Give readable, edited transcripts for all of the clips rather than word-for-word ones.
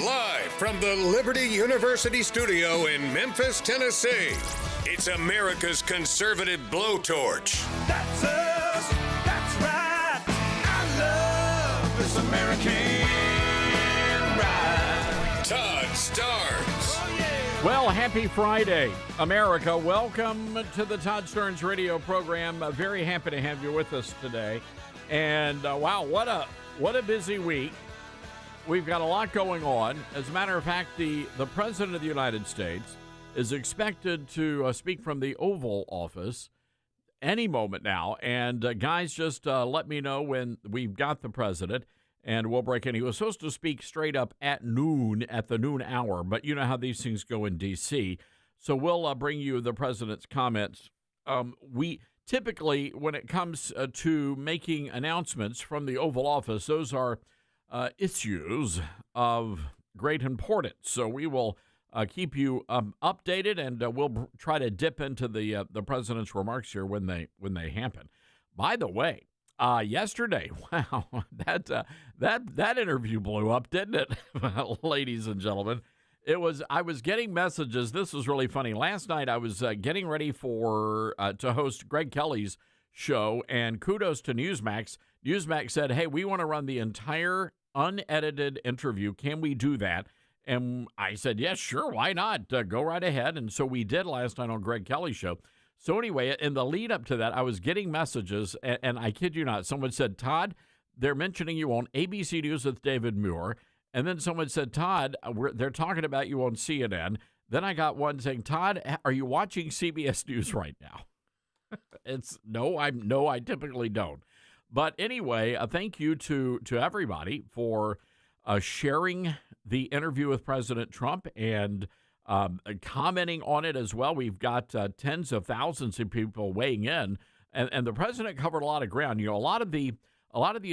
Live from the Liberty University studio in Memphis, Tennessee, it's America's conservative blowtorch. That's us. That's right. I love this American ride. Todd Starnes. Oh, yeah. Well, happy Friday, America. Welcome to the Todd Starnes radio program. Very happy to have you with us today. And wow, what a busy week. We've got a lot going on. As a matter of fact, the President of the United States is expected to speak from the Oval Office any moment now. And guys, just let me know when we've got the President, and we'll break in. He was supposed to speak straight up at noon, at the noon hour, but you know how these things go in D.C. So we'll bring you the President's comments. We typically, when it comes to making announcements from the Oval Office, those are issues of great importance. So we will keep you updated, and we'll try to dip into the president's remarks here when they happen. By the way, yesterday, wow, that interview blew up, didn't it, ladies and gentlemen? I was getting messages. This was really funny. Last night I was getting ready to host Greg Kelly's show, and kudos to Newsmax. Newsmax said, "Hey, we want to run the entire unedited interview. Can we do that?" And I said, yes, sure, why not? Go right ahead. And so we did last night on Greg Kelly's show. So anyway, in the lead up to that, I was getting messages, and I kid you not, someone said, Todd, they're mentioning you on ABC News with David Muir. And then someone said, Todd, they're talking about you on CNN. Then I got one saying, Todd, are you watching CBS News right now? I typically don't. But anyway, thank you to everybody for sharing the interview with President Trump and commenting on it as well. We've got tens of thousands of people weighing in, and the president covered a lot of ground. You know, a lot of the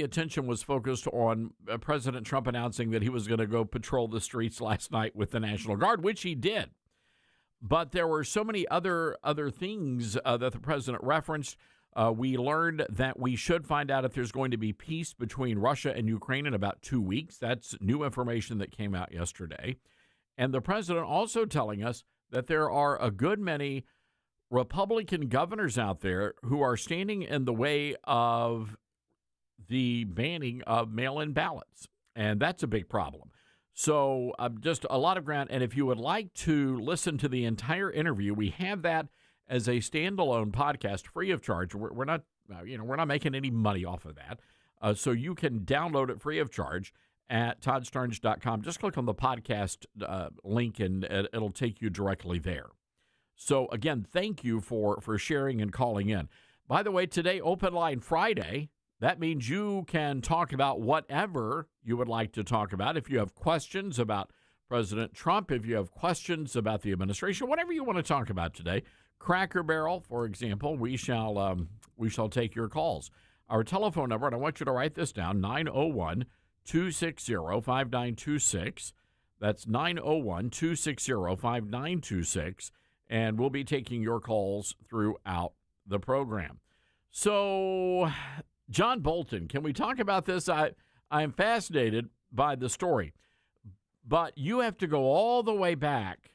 attention was focused on President Trump announcing that he was going to go patrol the streets last night with the National Guard, which he did. But there were so many other things that the president referenced. We learned that we should find out if there's going to be peace between Russia and Ukraine in about 2 weeks. That's new information that came out yesterday. And the president also telling us that there are a good many Republican governors out there who are standing in the way of the banning of mail-in ballots. And that's a big problem. So just a lot of ground. And if you would like to listen to the entire interview, we have that as a standalone podcast, free of charge. We're not making any money off of that. So you can download it free of charge at toddstarnes.com. Just click on the podcast link, and it'll take you directly there. So again, thank you for sharing and calling in. By the way, today, Open Line Friday. That means you can talk about whatever you would like to talk about. If you have questions about President Trump, if you have questions about the administration, whatever you want to talk about today, Cracker Barrel, for example, we shall take your calls. Our telephone number, and I want you to write this down, 901-260-5926. That's 901-260-5926, and we'll be taking your calls throughout the program. So, John Bolton, can we talk about this? I'm fascinated by the story, but you have to go all the way back.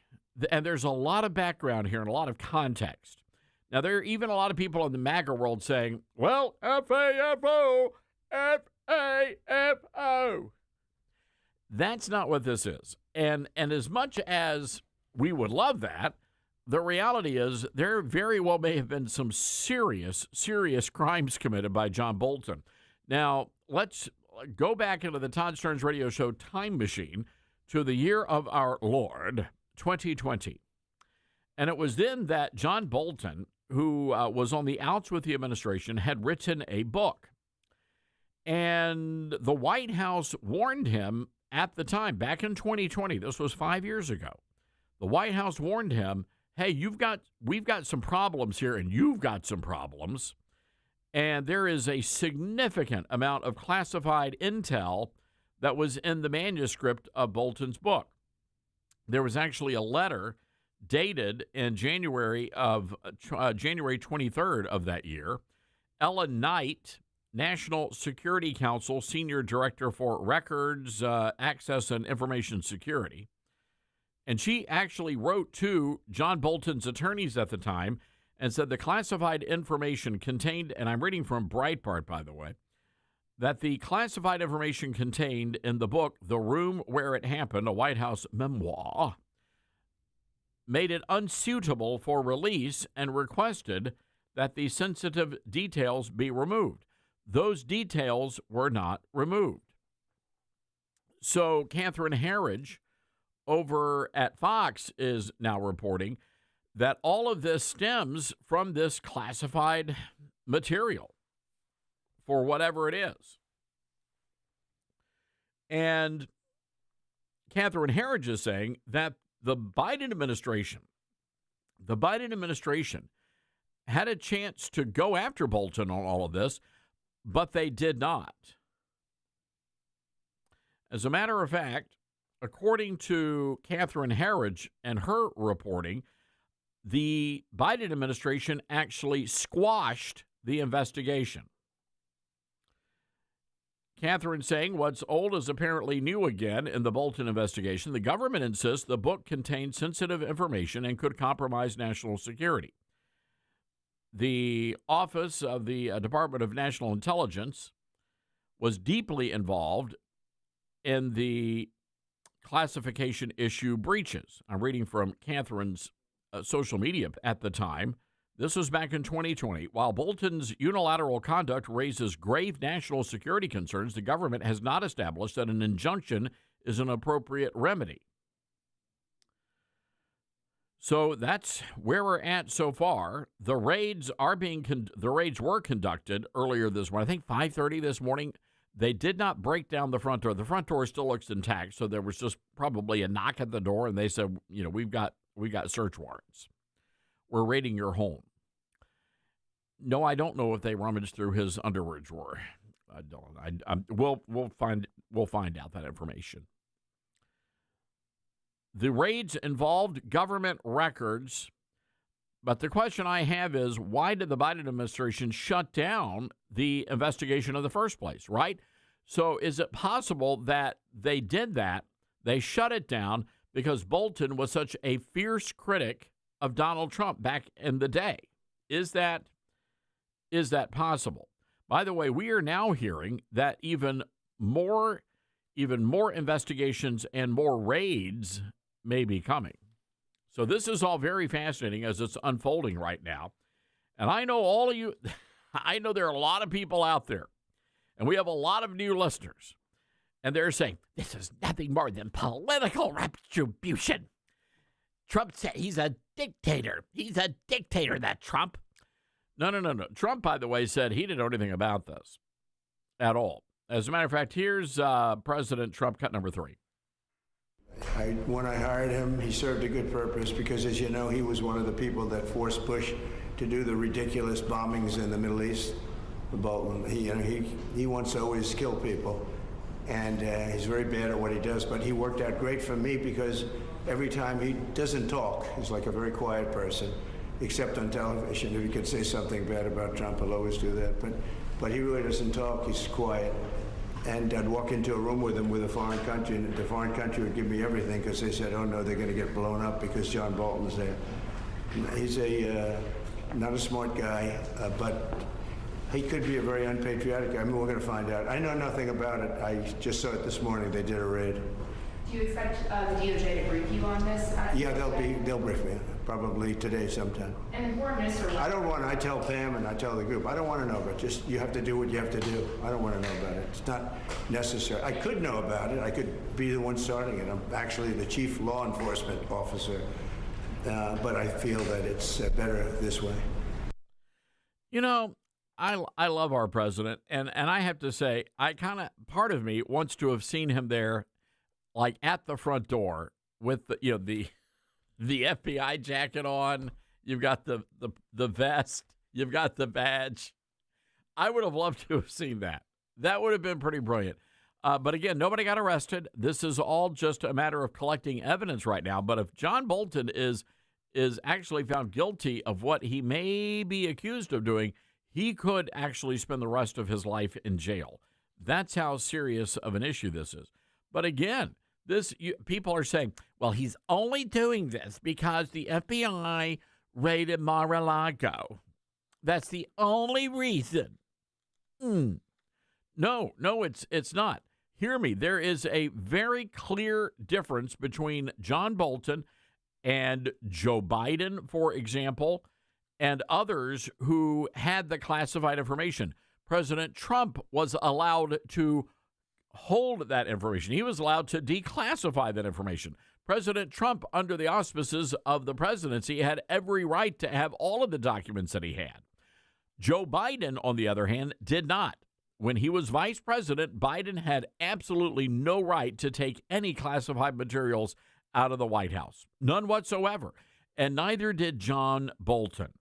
And there's a lot of background here and a lot of context. Now, there are even a lot of people in the MAGA world saying, well, F-A-F-O, F-A-F-O. That's not what this is. And as much as we would love that, the reality is there very well may have been some serious crimes committed by John Bolton. Now, let's go back into the Todd Starnes radio show time machine to the year of our Lord, 2020. And it was then that John Bolton, who was on the outs with the administration, had written a book. And the White House warned him at the time, back in 2020, this was 5 years ago. The White House warned him, hey, we've got some problems here, and you've got some problems. And there is a significant amount of classified intel that was in the manuscript of Bolton's book. There was actually a letter dated in January 23rd of that year. Ellen Knight National Security Council Senior Director for Records, Access, and Information Security. And she actually wrote to John Bolton's attorneys at the time and said the classified information contained, and I'm reading from Breitbart, by the way, that the classified information contained in the book, The Room Where It Happened, a White House memoir, made it unsuitable for release and requested that the sensitive details be removed. Those details were not removed. So Catherine Herridge over at Fox is now reporting that all of this stems from this classified material for whatever it is. And Catherine Herridge is saying that the Biden administration had a chance to go after Bolton on all of this, but they did not. As a matter of fact, according to Catherine Herridge and her reporting, the Biden administration actually squashed the investigation. Catherine saying what's old is apparently new again in the Bolton investigation. The government insists the book contains sensitive information and could compromise national security. The Office of the Department of National Intelligence was deeply involved in the classification issue breaches. I'm reading from Catherine's social media at the time. This was back in 2020. While Bolton's unilateral conduct raises grave national security concerns, the government has not established that an injunction is an appropriate remedy. So that's where we're at so far. The raids were conducted earlier this morning. I think 5:30 this morning. They did not break down the front door. The front door still looks intact, so there was just probably a knock at the door, and they said, we've got search warrants. We're raiding your home. No, I don't know if they rummaged through his underwear drawer. I don't. We'll find out that information. The raids involved government records, but the question I have is, why did the Biden administration shut down the investigation in the first place, right? So is it possible that they did that, they shut it down because Bolton was such a fierce critic of Donald Trump back in the day? Is that possible? By the way, we are now hearing that even more investigations and more raids may be coming. So this is all very fascinating as it's unfolding right now. And I know all of you, I know there are a lot of people out there, and we have a lot of new listeners, and they're saying, this is nothing more than political retribution. Trump said he's a dictator. He's a dictator, that Trump. No. Trump, by the way, said he didn't know anything about this at all. As a matter of fact, here's President Trump, cut number 3. When I hired him, he served a good purpose because, as you know, he was one of the people that forced Bush to do the ridiculous bombings in the Middle East. Bolton, he wants to always kill people, and he's very bad at what he does. But he worked out great for me because every time he doesn't talk, he's like a very quiet person, except on television. If he could say something bad about Trump, he'll always do that. But he really doesn't talk. He's quiet. And I'd walk into a room with him with a foreign country, and the foreign country would give me everything because they said, oh, no, they're going to get blown up because John Bolton's there. He's not a smart guy, but he could be a very unpatriotic guy. I mean, we're going to find out. I know nothing about it. I just saw it this morning. They did a raid. Do you expect the DOJ to brief you on this? Yeah, they'll brief me, probably today sometime. And the foreign minister... I tell Pam and I tell the group, I don't want to know, but just you have to do what you have to do. I don't want to know about it. It's not necessary. I could know about it. I could be the one starting it. I'm actually the chief law enforcement officer, but I feel that it's better this way. You know, I love our president, and I have to say, part of me wants to have seen him there, like at the front door with the FBI jacket on. You've got the vest. You've got the badge. I would have loved to have seen that. That would have been pretty brilliant. But again, nobody got arrested. This is all just a matter of collecting evidence right now. But if John Bolton is actually found guilty of what he may be accused of doing, he could actually spend the rest of his life in jail. That's how serious of an issue this is. But again, people are saying, well, he's only doing this because the FBI raided Mar-a-Lago. That's the only reason. No, it's not. Hear me. There is a very clear difference between John Bolton and Joe Biden, for example, and others who had the classified information. President Trump was allowed to hold that information. He was allowed to declassify that information. President Trump, under the auspices of the presidency, had every right to have all of the documents that he had. Joe Biden, on the other hand, did not. When he was vice president, Biden had absolutely no right to take any classified materials out of the White House. None whatsoever. And neither did John Bolton.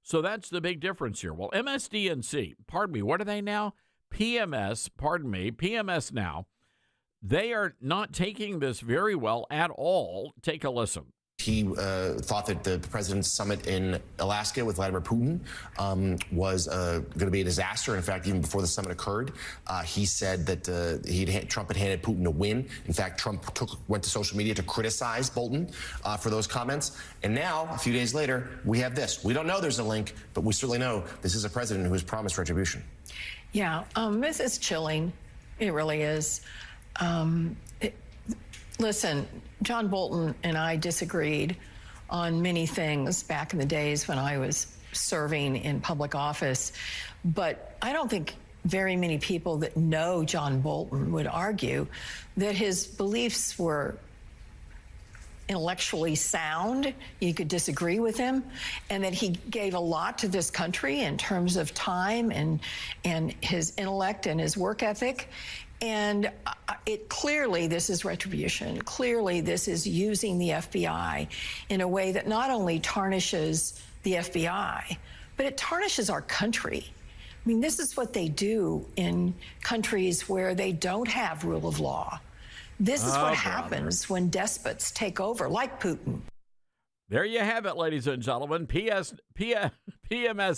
So that's the big difference here. Well, MSDNC, pardon me, what are they now? PMS now. They are not taking this very well at all. Take a listen. He thought that the president's summit in Alaska with Vladimir Putin was going to be a disaster. In fact, even before the summit occurred, he said that Trump had handed Putin a win. In fact, Trump went to social media to criticize Bolton for those comments. And now, a few days later, we have this. We don't know there's a link, but we certainly know this is a president who has promised retribution. Yeah, this is chilling. It really is. Listen, John Bolton and I disagreed on many things back in the days when I was serving in public office, but I don't think very many people that know John Bolton would argue that his beliefs were intellectually sound. You could disagree with him, and that he gave a lot to this country in terms of time and his intellect and his work ethic. And clearly this is retribution. Clearly this is using the FBI in a way that not only tarnishes the FBI, but it tarnishes our country. I mean, this is what they do in countries where they don't have rule of law. This is what happens when despots take over, like Putin. There you have it, ladies and gentlemen. PMS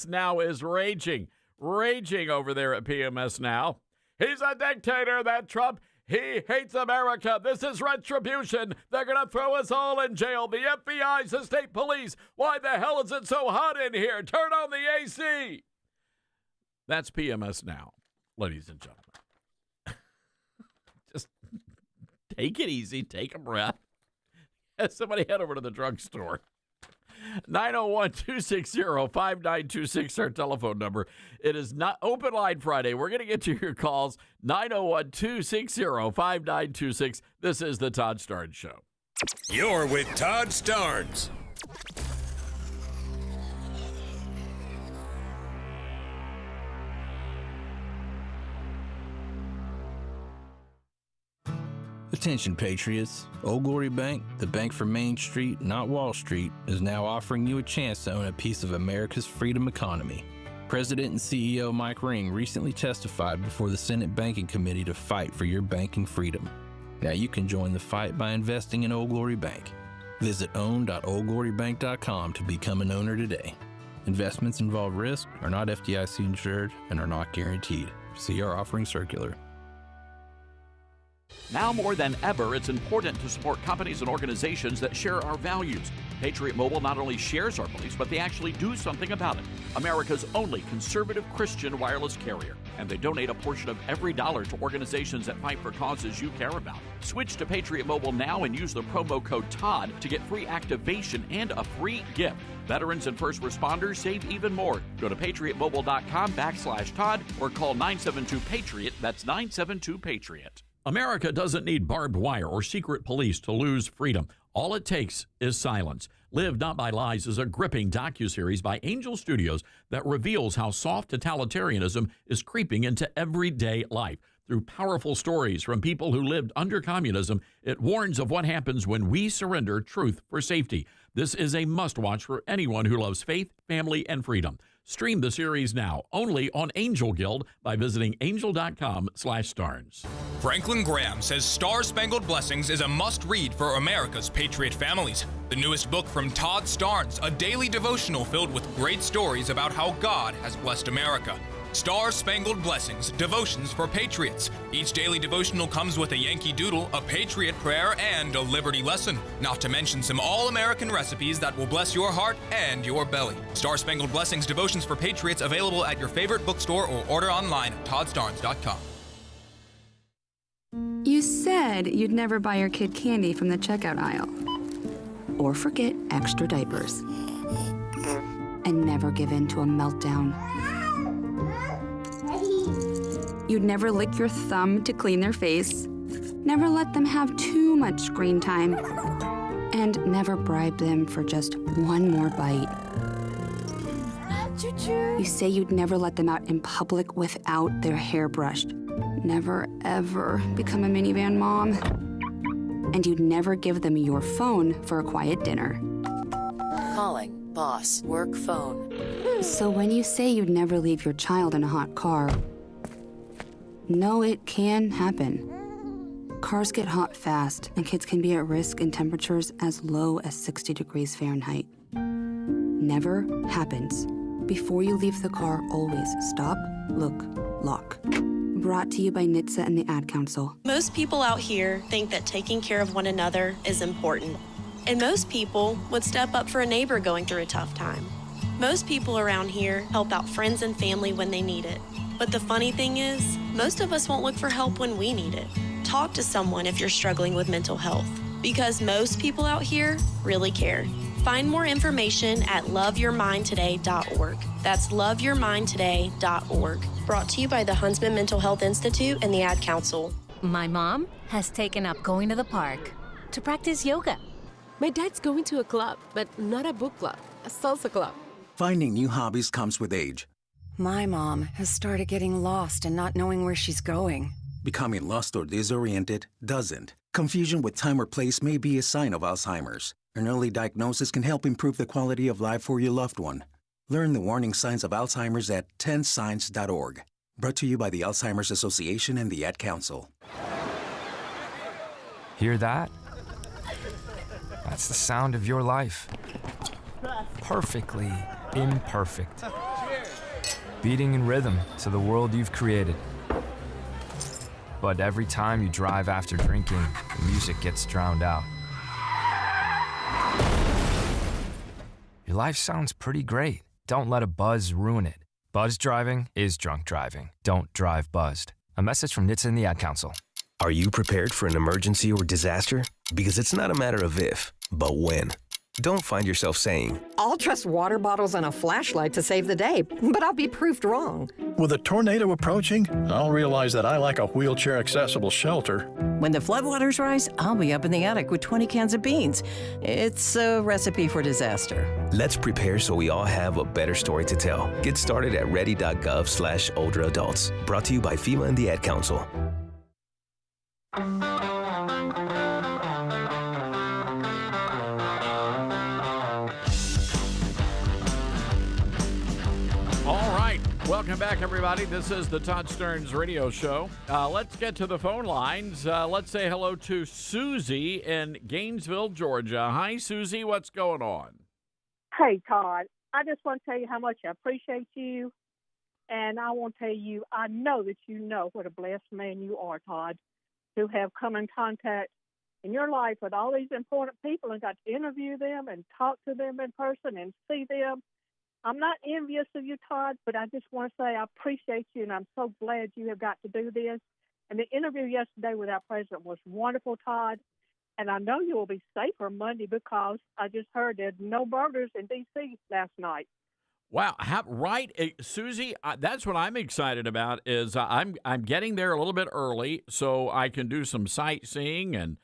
Now is raging over there at PMS Now. He's a dictator, that Trump. He hates America. This is retribution. They're going to throw us all in jail. The FBI's the state police. Why the hell is it so hot in here? Turn on the AC. That's PMS Now, ladies and gentlemen. Just take it easy. Take a breath. Somebody head over to the drugstore. 901-260-5926, our telephone number. It is not Open Line Friday. We're going to get to your calls. 901-260-5926. This is the Todd Starnes Show. You're with Todd Starnes. Attention, Patriots. Old Glory Bank, the bank for Main Street, not Wall Street, is now offering you a chance to own a piece of America's freedom economy. President and CEO Mike Ring recently testified before the Senate Banking Committee to fight for your banking freedom. Now you can join the fight by investing in Old Glory Bank. Visit own.oldglorybank.com to become an owner today. Investments involve risk, are not FDIC insured, and are not guaranteed. See our offering circular. Now more than ever, it's important to support companies and organizations that share our values. Patriot Mobile not only shares our beliefs, but they actually do something about it. America's only conservative Christian wireless carrier. And they donate a portion of every dollar to organizations that fight for causes you care about. Switch to Patriot Mobile now and use the promo code TODD to get free activation and a free gift. Veterans and first responders save even more. Go to patriotmobile.com/Todd or call 972-PATRIOT. That's 972-PATRIOT. America doesn't need barbed wire or secret police to lose freedom. All it takes is silence. Live Not by Lies is a gripping docuseries by Angel Studios that reveals how soft totalitarianism is creeping into everyday life. Through powerful stories from people who lived under communism, it warns of what happens when we surrender truth for safety. This is a must-watch for anyone who loves faith, family, and freedom. Stream the series now, only on Angel Guild by visiting angel.com/Starnes. Franklin Graham says Star Spangled Blessings is a must-read for America's patriot families. The newest book from Todd Starnes, a daily devotional filled with great stories about how God has blessed America. Star-Spangled Blessings, Devotions for Patriots. Each daily devotional comes with a Yankee Doodle, a Patriot prayer, and a Liberty lesson. Not to mention some all-American recipes that will bless your heart and your belly. Star-Spangled Blessings, Devotions for Patriots, available at your favorite bookstore or order online at toddstarnes.com. You said you'd never buy your kid candy from the checkout aisle. Or forget extra diapers. And never give in to a meltdown. You'd never lick your thumb to clean their face, never let them have too much screen time, and never bribe them for just one more bite. You say you'd never let them out in public without their hair brushed, never ever become a minivan mom, and you'd never give them your phone for a quiet dinner. Calling boss work phone. So when you say you'd never leave your child in a hot car, no, it can happen. Cars get hot fast, and kids can be at risk in temperatures as low as 60 degrees Fahrenheit. Never happens. Before you leave the car, always stop, look, lock. Brought to you by NHTSA and the Ad Council. Most people out here think that taking care of one another is important. And most people would step up for a neighbor going through a tough time. Most people around here help out friends and family when they need it. But the funny thing is, most of us won't look for help when we need it. Talk to someone if you're struggling with mental health, because most people out here really care. Find more information at loveyourmindtoday.org. That's loveyourmindtoday.org. Brought to you by the Huntsman Mental Health Institute and the Ad Council. My mom has taken up going to the park to practice yoga. My dad's going to a club, but not a book club, a salsa club. Finding new hobbies comes with age. My mom has started getting lost and not knowing where she's going. Becoming lost or disoriented doesn't. Confusion with time or place may be a sign of Alzheimer's. An early diagnosis can help improve the quality of life for your loved one. Learn the warning signs of Alzheimer's at 10signs.org. Brought to you by the Alzheimer's Association and the Ad Council. Hear that? That's the sound of your life. Perfectly imperfect. Beating in rhythm to the world you've created. But every time you drive after drinking, the music gets drowned out. Your life sounds pretty great. Don't let a buzz ruin it. Buzz driving is drunk driving. Don't drive buzzed. A message from NHTSA and the Ad Council. Are you prepared for an emergency or disaster? Because it's not a matter of if, but when. Don't find yourself saying, I'll trust water bottles and a flashlight to save the day, but I'll be proved wrong. With a tornado approaching, I'll realize that I lack a wheelchair-accessible shelter. When the floodwaters rise, I'll be up in the attic with 20 cans of beans. It's a recipe for disaster. Let's prepare so we all have a better story to tell. Get started at ready.gov/older-adults. Brought to you by FEMA and the Ad Council. Welcome back, everybody. This is the Todd Starnes Radio Show. Let's get to the phone lines. Let's say hello to Susie in Gainesville, Georgia. Hi, Susie. What's going on? Hey, Todd. I just want to tell you how much I appreciate you. And I want to tell you, I know that you know what a blessed man you are, Todd, to have come in contact in your life with all these important people and got to interview them and talk to them in person and see them. I'm not envious of you, Todd, but I just want to say I appreciate you, and I'm so glad you have got to do this. And the interview yesterday with our president was wonderful, Todd. And I know you will be safer Monday because I just heard there's no murders in D.C. last night. Wow, right, Susie. That's what I'm excited about. Is I'm getting there a little bit early so I can do some sightseeing and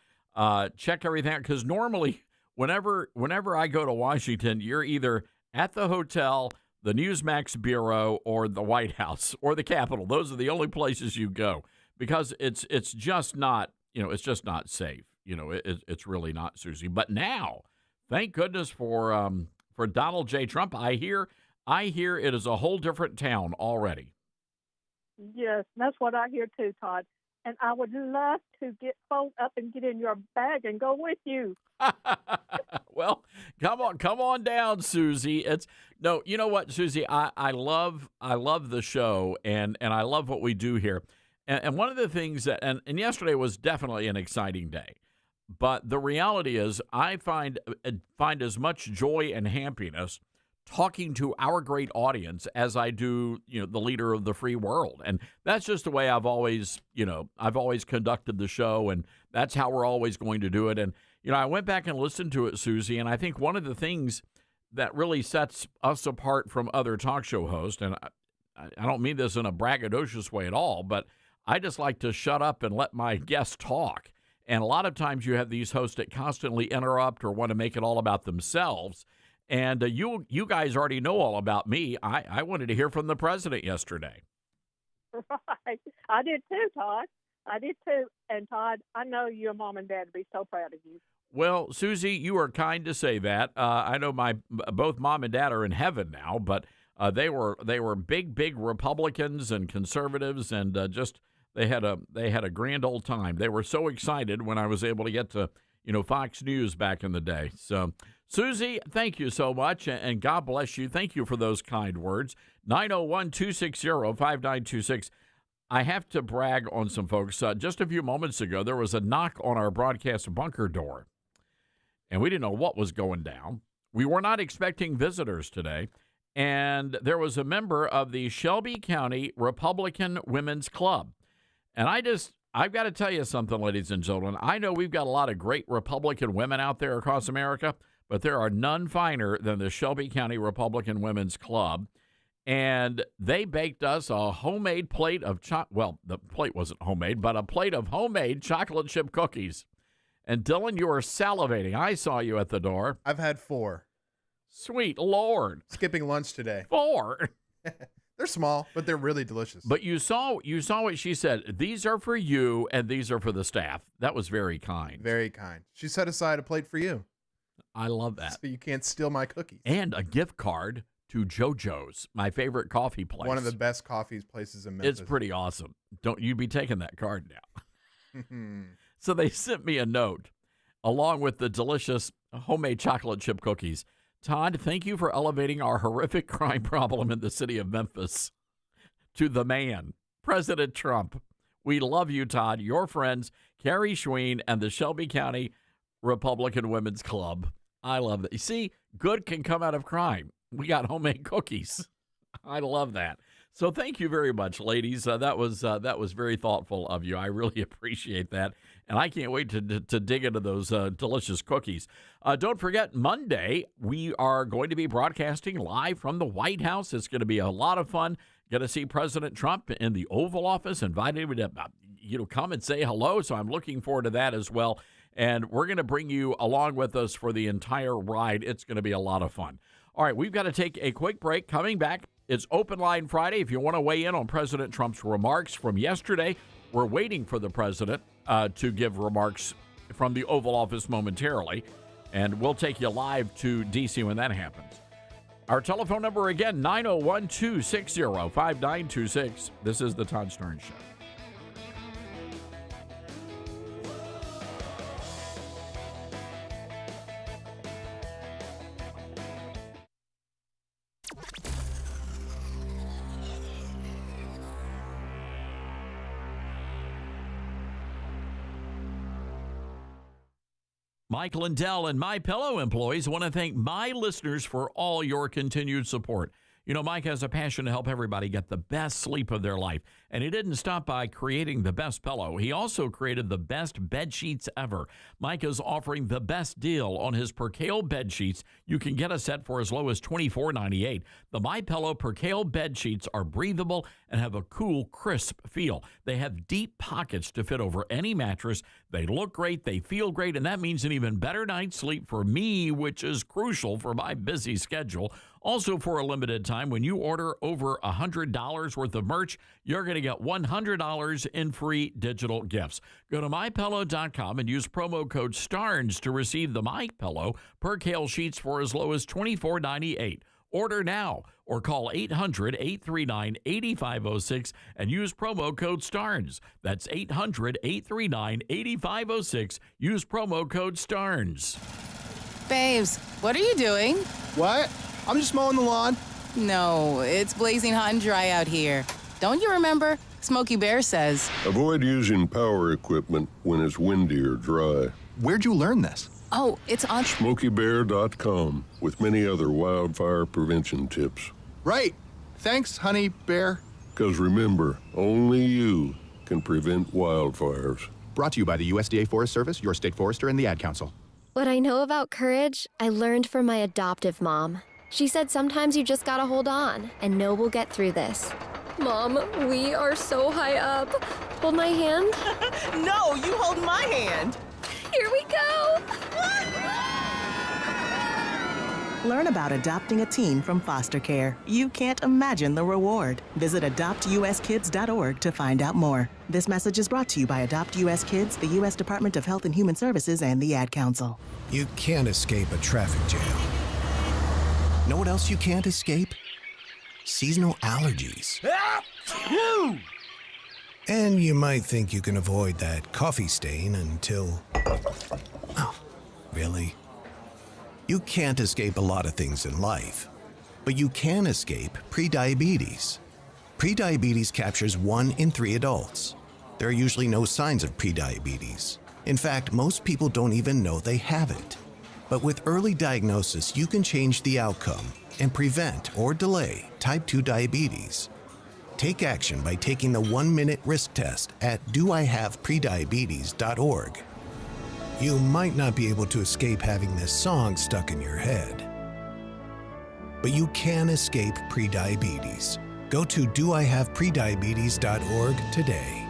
check everything out. Because normally, whenever I go to Washington, you're either at the hotel, the Newsmax Bureau, or the White House, or the Capitol. Those are the only places you go because it's just not, it's just not safe. It's really not, Susie. But now, thank goodness for Donald J. Trump. I hear it is a whole different town already. Yes, that's what I hear too, Todd. and I would love to fold up and get in your bag and go with you. Well, come on down, Susie. You know what, Susie, I love the show and I love what we do here. And one of the things that and yesterday was definitely an exciting day. But the reality is I find as much joy and happiness talking to our great audience as I do, the leader of the free world. And that's just the way I've always conducted the show, and that's how we're always going to do it. And, I went back and listened to it, Susie, and I think one of the things that really sets us apart from other talk show hosts, and I don't mean this in a braggadocious way at all, but I just like to shut up and let my guests talk. And a lot of times you have these hosts that constantly interrupt or want to make it all about themselves. And you guys already know all about me. I wanted to hear from the president yesterday. Right. I did too, Todd. I did too. And Todd, I know your mom and dad would be so proud of you. Well, Susie, you are kind to say that. I know both mom and dad are in heaven now, but they were big Republicans and conservatives, and they had a grand old time. They were so excited when I was able to get to Fox News back in the day. So, Susie, thank you so much, and God bless you. Thank you for those kind words. 901-260-5926. I have to brag on some folks. Just a few moments ago, there was a knock on our broadcast bunker door, and we didn't know what was going down. We were not expecting visitors today, and there was a member of the Shelby County Republican Women's Club. And I've got to tell you something, ladies and gentlemen. I know we've got a lot of great Republican women out there across America, but there are none finer than the Shelby County Republican Women's Club. And they baked us a homemade plate of the plate wasn't homemade, but a plate of homemade chocolate chip cookies. And Dylan, you are salivating. I saw you at the door. I've had 4. Sweet Lord. Skipping lunch today. 4. They're small, but they're really delicious. But you saw what she said. These are for you, and these are for the staff. That was very kind. Very kind. She set aside a plate for you. I love that. So you can't steal my cookies. And a gift card to JoJo's, my favorite coffee place. One of the best coffee places in Memphis. It's pretty awesome. Don't you be taking that card now. So they sent me a note along with the delicious homemade chocolate chip cookies. Todd, thank you for elevating our horrific crime problem in the city of Memphis to the man, President Trump. We love you, Todd, your friends, Carrie Schween, and the Shelby County Republican Women's Club. I love that. You see, good can come out of crime. We got homemade cookies. I love that. So thank you very much, ladies. That was very thoughtful of you. I really appreciate that. And I can't wait to dig into those delicious cookies. Don't forget, Monday, we are going to be broadcasting live from the White House. It's going to be a lot of fun. Going to see President Trump in the Oval Office, invited me to come and say hello. So I'm looking forward to that as well. And we're going to bring you along with us for the entire ride. It's going to be a lot of fun. All right, we've got to take a quick break. Coming back, it's Open Line Friday. If you want to weigh in on President Trump's remarks from yesterday, we're waiting for the president to give remarks from the Oval Office momentarily, and we'll take you live to D.C. when that happens. Our telephone number again, 901-260-5926. This is the Todd Starnes Show. Mike Lindell and MyPillow employees want to thank my listeners for all your continued support. You know, Mike has a passion to help everybody get the best sleep of their life. And he didn't stop by creating the best pillow. He also created the best bed sheets ever. Mike is offering the best deal on his Percale bed sheets. You can get a set for as low as $24.98. The MyPillow Percale bed sheets are breathable and have a cool, crisp feel. They have deep pockets to fit over any mattress. They look great, they feel great, and that means an even better night's sleep for me, which is crucial for my busy schedule. Also, for a limited time, when you order over $100 worth of merch, you're going to get $100 in free digital gifts. Go to MyPillow.com and use promo code STARNS to receive the MyPillow Percale sheets for as low as $24.98. Order now or call 800-839-8506 and use promo code STARNS. That's 800-839-8506. Use promo code STARNS. Babes, what are you doing? What? I'm just mowing the lawn. No, it's blazing hot and dry out here. Don't you remember? Smokey Bear says, avoid using power equipment when it's windy or dry. Where'd you learn this? oh, it's on SmokeyBear.com with many other wildfire prevention tips. Right. Thanks, Honey Bear. Because remember, only you can prevent wildfires. Brought to you by the USDA Forest Service, your state forester, and the Ad Council. What I know about courage, I learned from my adoptive mom. She said sometimes you just gotta hold on and know we'll get through this. Mom, we are so high up. Hold my hand. No, you hold my hand. Here we go. Learn about adopting a teen from foster care. You can't imagine the reward. Visit adoptuskids.org to find out more. This message is brought to you by Adopt US Kids, the U.S. Department of Health and Human Services, and the Ad Council. You can't escape a traffic jam. Know what else you can't escape? Seasonal allergies. And you might think you can avoid that coffee stain until... Oh, really? You can't escape a lot of things in life, but you can escape prediabetes. Prediabetes captures 1 in 3 adults. There are usually no signs of prediabetes. In fact, most people don't even know they have it. But with early diagnosis, you can change the outcome and prevent or delay type 2 diabetes. Take action by taking the 1-minute risk test at doihaveprediabetes.org. You might not be able to escape having this song stuck in your head, but you can escape prediabetes. Go to doihaveprediabetes.org today.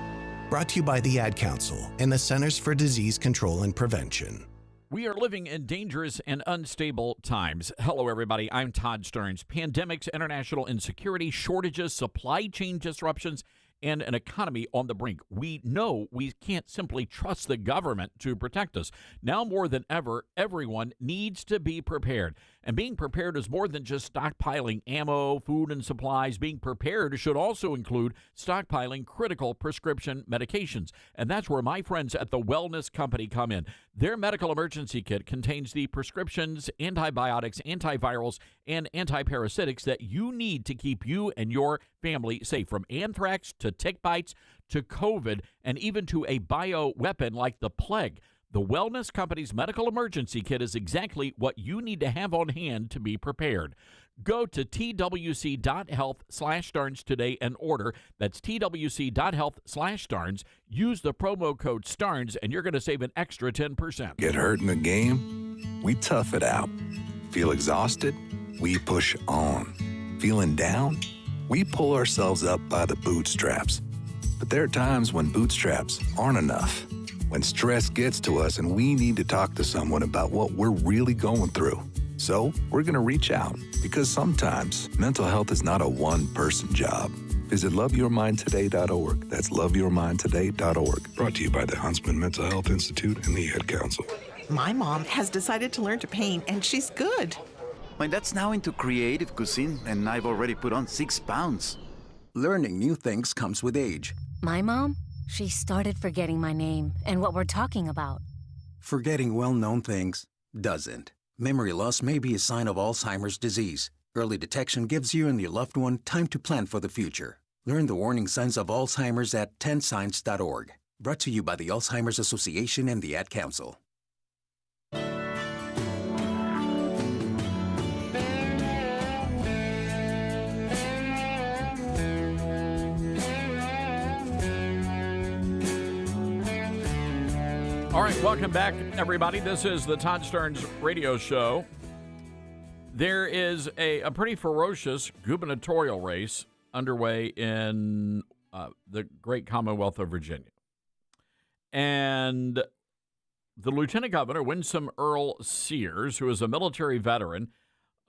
Brought to you by the Ad Council and the Centers for Disease Control and Prevention. We are living in dangerous and unstable times. Hello, everybody. I'm Todd Stearns. Pandemics, international insecurity, shortages, supply chain disruptions, and an economy on the brink. We know we can't simply trust the government to protect us. Now more than ever, everyone needs to be prepared. And being prepared is more than just stockpiling ammo, food, and supplies. Being prepared should also include stockpiling critical prescription medications. And that's where my friends at the Wellness Company come in. Their medical emergency kit contains the prescriptions, antibiotics, antivirals, and antiparasitics that you need to keep you and your family safe, from anthrax to tick bites to COVID and even to a bioweapon like the plague. The Wellness Company's medical emergency kit is exactly what you need to have on hand to be prepared. Go to twc.health/Starnes today and order. That's twc.health/Starnes. Use the promo code STARNS and you're going to save an extra 10%. Get hurt in the game? We tough it out. Feel exhausted? We push on. Feeling down? We pull ourselves up by the bootstraps. But there are times when bootstraps aren't enough. When stress gets to us and we need to talk to someone about what we're really going through. So we're going to reach out, because sometimes mental health is not a one-person job. Visit loveyourmindtoday.org. That's loveyourmindtoday.org. Brought to you by the Huntsman Mental Health Institute and the Ad Council. My mom has decided to learn to paint, and she's good. My dad's now into creative cuisine, and I've already put on 6 pounds. Learning new things comes with age. My mom? She started forgetting my name and what we're talking about. Forgetting well-known things doesn't. Memory loss may be a sign of Alzheimer's disease. Early detection gives you and your loved one time to plan for the future. Learn the warning signs of Alzheimer's at 10signs.org. Brought to you by the Alzheimer's Association and the Ad Council. All right, welcome back, everybody. This is the Todd Stearns Radio Show. There is a pretty ferocious gubernatorial race underway in the great Commonwealth of Virginia. And the Lieutenant Governor, Winsome Earl Sears, who is a military veteran,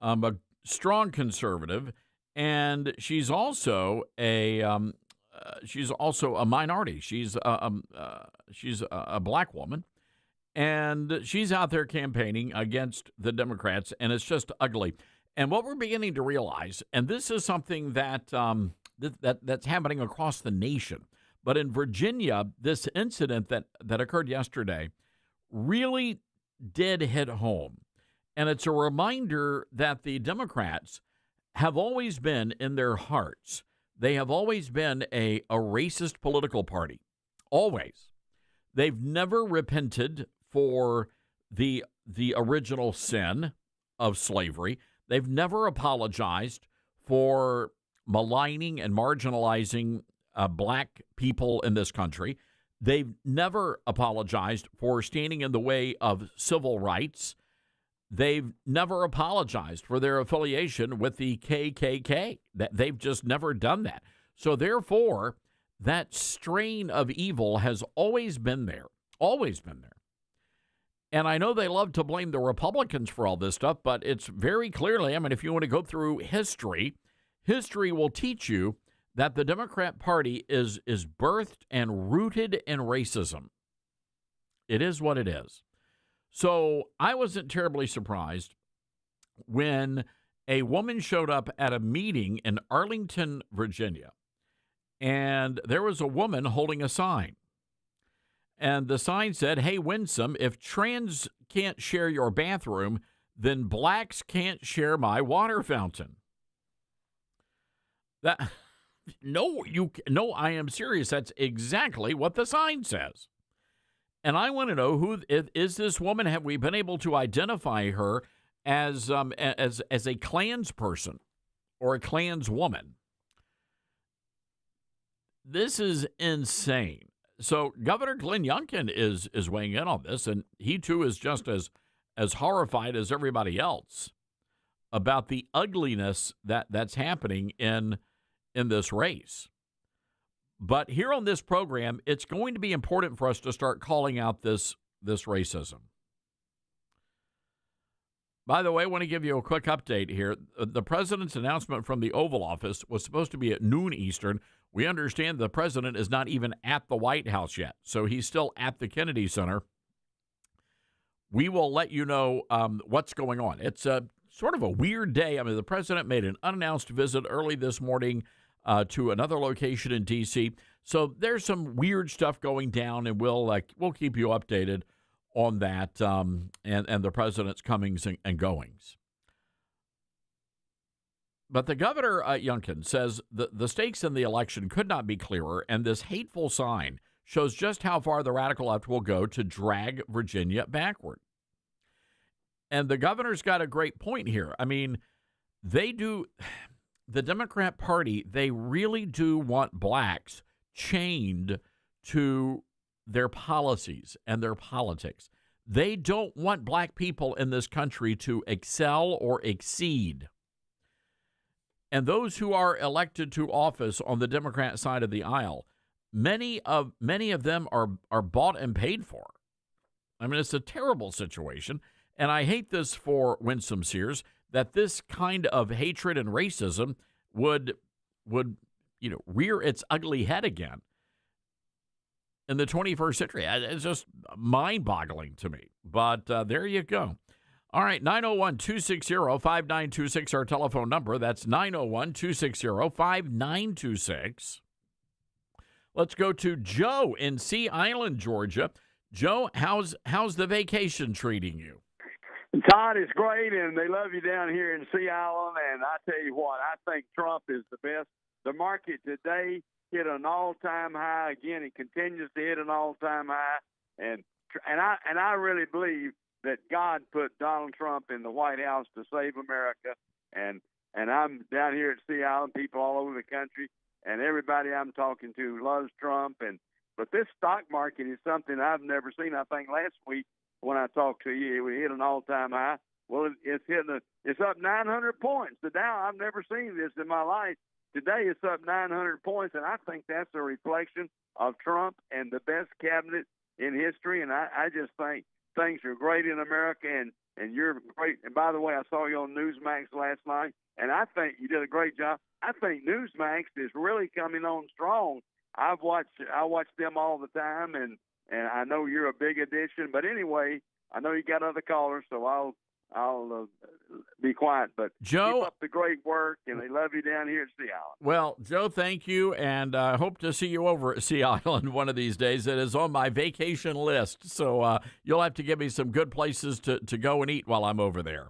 a strong conservative, and she's also a minority. She's a black woman, and she's out there campaigning against the Democrats, and it's just ugly. And what we're beginning to realize, and this is something that that's happening across the nation, but in Virginia, this incident that occurred yesterday really did hit home. And it's a reminder that the Democrats have always been, in their hearts, they have always been a racist political party. Always. They've never repented for the original sin of slavery. They've never apologized for maligning and marginalizing black people in this country. They've never apologized for standing in the way of civil rights. They've never apologized for their affiliation with the KKK. They've just never done that. So therefore, that strain of evil has always been there, always been there. And I know they love to blame the Republicans for all this stuff, but it's very clearly, I mean, if you want to go through history, history will teach you that the Democrat Party is birthed and rooted in racism. It is what it is. So I wasn't terribly surprised when a woman showed up at a meeting in Arlington, Virginia, and there was a woman holding a sign. And the sign said, "Hey, Winsome, if trans can't share your bathroom, then blacks can't share my water fountain." No, I am serious. That's exactly what the sign says. And I want to know who is this woman? Have we been able to identify her as a Klans person or a Klans woman? This is insane. So Governor Glenn Youngkin is weighing in on this, and he too is just as horrified as everybody else about the ugliness that's happening in this race. But here on this program, it's going to be important for us to start calling out this racism. By the way, I want to give you a quick update here. The president's announcement from the Oval Office was supposed to be at noon Eastern. We understand the president is not even at the White House yet, so he's still at the Kennedy Center. We will let you know what's going on. It's sort of a weird day. I mean, the president made an unannounced visit early this morning to another location in D.C. So there's some weird stuff going down, and we'll keep you updated on that and the president's comings and goings. But the governor, Youngkin, says the stakes in the election could not be clearer, and this hateful sign shows just how far the radical left will go to drag Virginia backward. And the governor's got a great point here. I mean, the Democrat Party, they really do want blacks chained to their policies and their politics. They don't want black people in this country to excel or exceed. And those who are elected to office on the Democrat side of the aisle, many of them are bought and paid for. I mean, it's a terrible situation. And I hate this for Winsome Sears, that this kind of hatred and racism would rear its ugly head again in the 21st century. It's just mind-boggling to me. But there you go. All right, 901-260-5926, our telephone number. That's 901-260-5926. Let's go to Joe in Sea Island, Georgia. Joe, how's the vacation treating you? Todd, is great, and they love you down here in Sea Island. And I tell you what, I think Trump is the best. The market today hit an all-time high. Again, it continues to hit an all-time high. And I really believe that God put Donald Trump in the White House to save America. And I'm down here at Sea Island, people all over the country, and everybody I'm talking to loves Trump. But this stock market is something I've never seen. I think last week when I talked to you, we hit an all-time high. Well, it's up 900 points. The Dow, I've never seen this in my life. Today it's up 900 points, and I think that's a reflection of Trump and the best cabinet in history. And I just think things are great in America, and you're great. And by the way, I saw you on Newsmax last night, and I think you did a great job. I think Newsmax is really coming on strong. I watch them all the time, and I know you're a big addition. But anyway, I know you got other callers, so I'll be quiet. But Joe, keep up the great work, and they love you down here at Sea Island. Well, Joe, thank you, and I hope to see you over at Sea Island one of these days. It is on my vacation list, so you'll have to give me some good places to go and eat while I'm over there.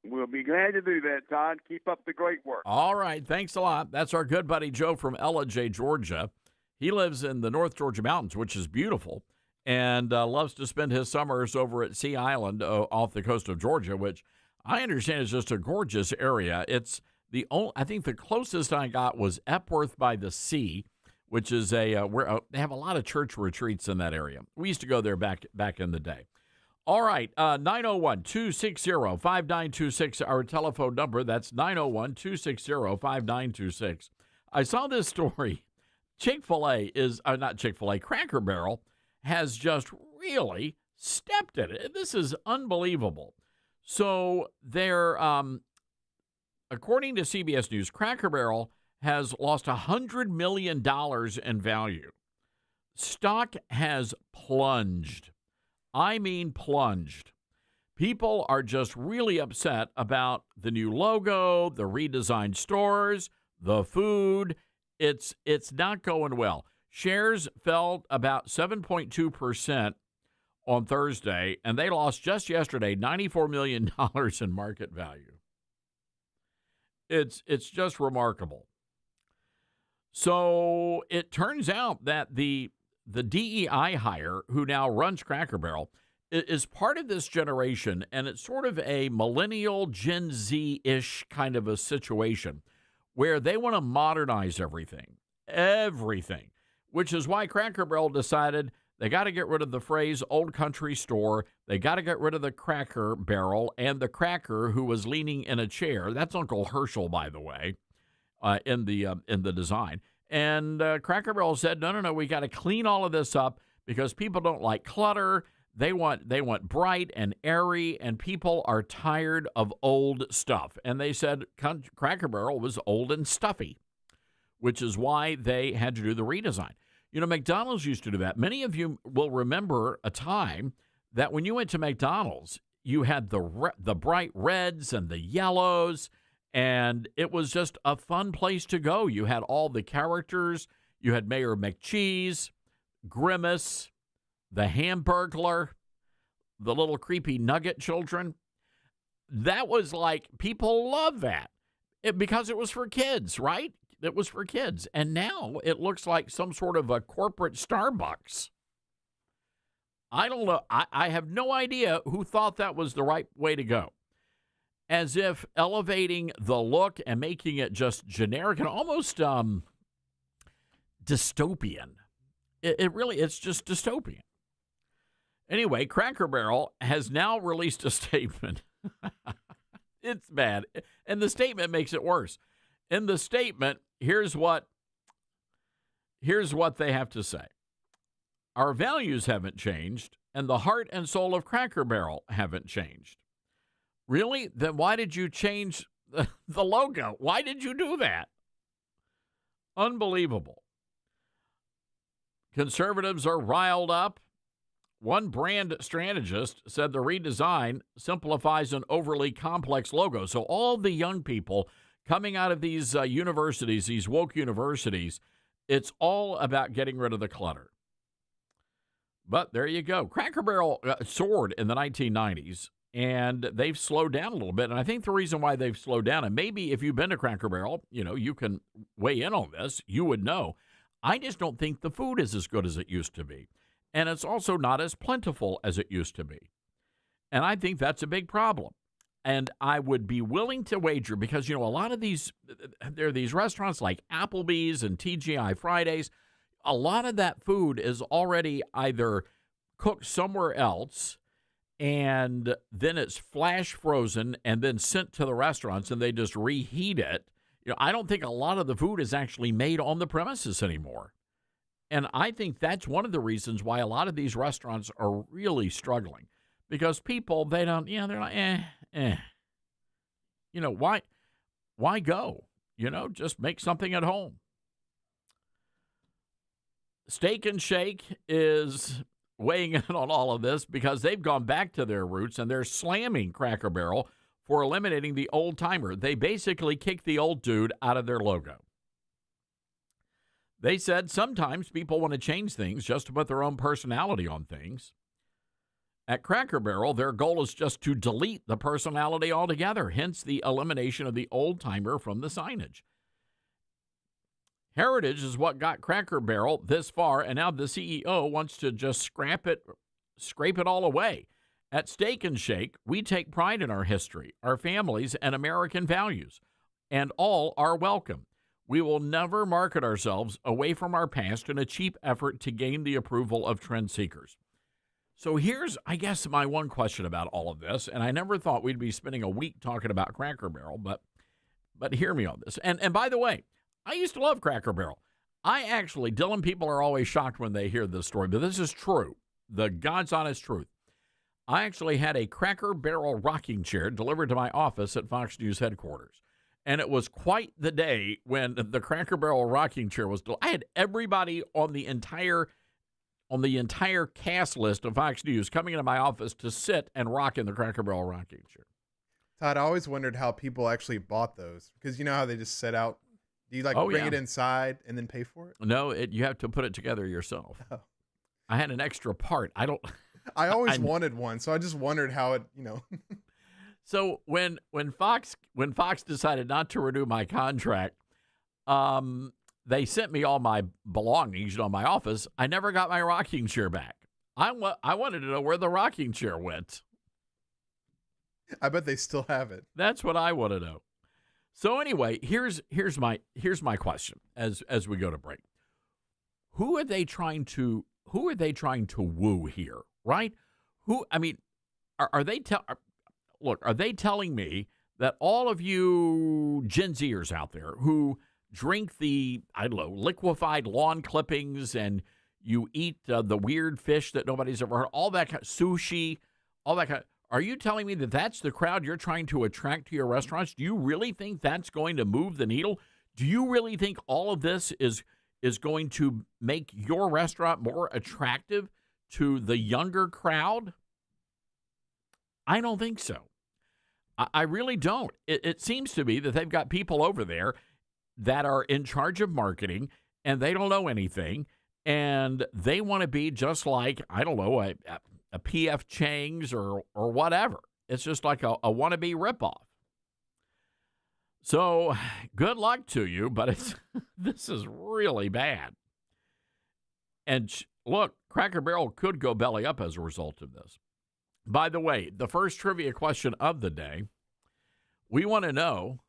We'll be glad to do that, Todd. Keep up the great work. All right. Thanks a lot. That's our good buddy Joe from Ellijay, Georgia. He lives in the North Georgia mountains, which is beautiful, and loves to spend his summers over at Sea Island off the coast of Georgia, which I understand is just a gorgeous area. It's the only, I think the closest I got was Epworth by the Sea, which is where they have a lot of church retreats in that area. We used to go there back in the day. All right, 901-260-5926, our telephone number. That's 901-260-5926. I saw this story. Chick-fil-A not Chick-fil-A, Cracker Barrel has just really stepped in it. This is unbelievable. So they're, according to CBS News, Cracker Barrel has lost $100 million in value. Stock has plunged. I mean plunged. People are just really upset about the new logo, the redesigned stores, the food. It's not going well. Shares fell about 7.2% on Thursday, and they lost just yesterday $94 million in market value. It's just remarkable. So it turns out that the DEI hire who now runs Cracker Barrel is part of this generation, and it's sort of a millennial Gen Z-ish kind of a situation where they want to modernize everything, which is why Cracker Barrel decided they got to get rid of the phrase old country store. They got to get rid of the Cracker Barrel and the cracker who was leaning in a chair. That's Uncle Herschel, by the way, in the design. And Cracker Barrel said, no, we got to clean all of this up because people don't like clutter. They want bright and airy, and people are tired of old stuff. And they said Cracker Barrel was old and stuffy, which is why they had to do the redesign. You know, McDonald's used to do that. Many of you will remember a time that when you went to McDonald's, you had the bright reds and the yellows, and it was just a fun place to go. You had all the characters. You had Mayor McCheese, Grimace, the Hamburglar, the little creepy nugget children. That was like, people love that because it was for kids, right? It was for kids. And now it looks like some sort of a corporate Starbucks. I don't know. I have no idea who thought that was the right way to go. As if elevating the look and making it just generic and almost dystopian. It's just dystopian. Anyway, Cracker Barrel has now released a statement. It's bad. And the statement makes it worse. In the statement, here's what they have to say. Our values haven't changed, and the heart and soul of Cracker Barrel haven't changed. Really? Then why did you change the logo? Why did you do that? Unbelievable. Conservatives are riled up. One brand strategist said the redesign simplifies an overly complex logo. So all the young people coming out of these universities, these woke universities, it's all about getting rid of the clutter. But there you go. Cracker Barrel soared in the 1990s, and they've slowed down a little bit. And I think the reason why they've slowed down, and maybe if you've been to Cracker Barrel, you can weigh in on this, you would know. I just don't think the food is as good as it used to be. And it's also not as plentiful as it used to be. And I think that's a big problem. And I would be willing to wager, because, a lot of there are these restaurants like Applebee's and TGI Fridays. A lot of that food is already either cooked somewhere else, and then it's flash frozen and then sent to the restaurants, and they just reheat it. I don't think a lot of the food is actually made on the premises anymore. And I think that's one of the reasons why a lot of these restaurants are really struggling, because people, they don't, they're like, why go? Just make something at home. Steak and Shake is weighing in on all of this because they've gone back to their roots and they're slamming Cracker Barrel for eliminating the old timer. They basically kicked the old dude out of their logo. They said sometimes people want to change things just to put their own personality on things. At Cracker Barrel, their goal is just to delete the personality altogether, hence the elimination of the old timer from the signage. Heritage is what got Cracker Barrel this far, and now the CEO wants to just scrape it all away. At Steak and Shake, we take pride in our history, our families, and American values, and all are welcome. We will never market ourselves away from our past in a cheap effort to gain the approval of trend seekers. So here's, I guess, my one question about all of this, and I never thought we'd be spending a week talking about Cracker Barrel, but hear me on this. And by the way, I used to love Cracker Barrel. Dylan, people are always shocked when they hear this story, but this is true, the God's honest truth. I actually had a Cracker Barrel rocking chair delivered to my office at Fox News headquarters. And it was quite the day when the Cracker Barrel rocking chair was I had everybody on the entire cast list of Fox News coming into my office to sit and rock in the Cracker Barrel rocking chair. Todd, I always wondered how people actually bought those, because you know how they just set out. Do you bring it inside and then pay for it? No, you have to put it together yourself. Oh. I had an extra part. I always wanted one, so I just wondered how it, So when Fox decided not to renew my contract, they sent me all my belongings on my office. I never got my rocking chair back. I wanted to know where the rocking chair went. I bet they still have it. That's what I want to know. So anyway, here's my question as we go to break. Who are they trying to woo here, right? Are they telling me that all of you Gen Zers out there who drink the, liquefied lawn clippings and you eat the weird fish that nobody's ever heard, all that kind of sushi, all that kind of, are you telling me that that's the crowd you're trying to attract to your restaurants? Do you really think that's going to move the needle? Do you really think all of this is going to make your restaurant more attractive to the younger crowd? I don't think so. I really don't. It seems to me that they've got people over there that are in charge of marketing, and they don't know anything, and they want to be just like, a P.F. Chang's or whatever. It's just like a wannabe ripoff. So good luck to you, but this is really bad. And look, Cracker Barrel could go belly up as a result of this. By the way, the first trivia question of the day, we want to know,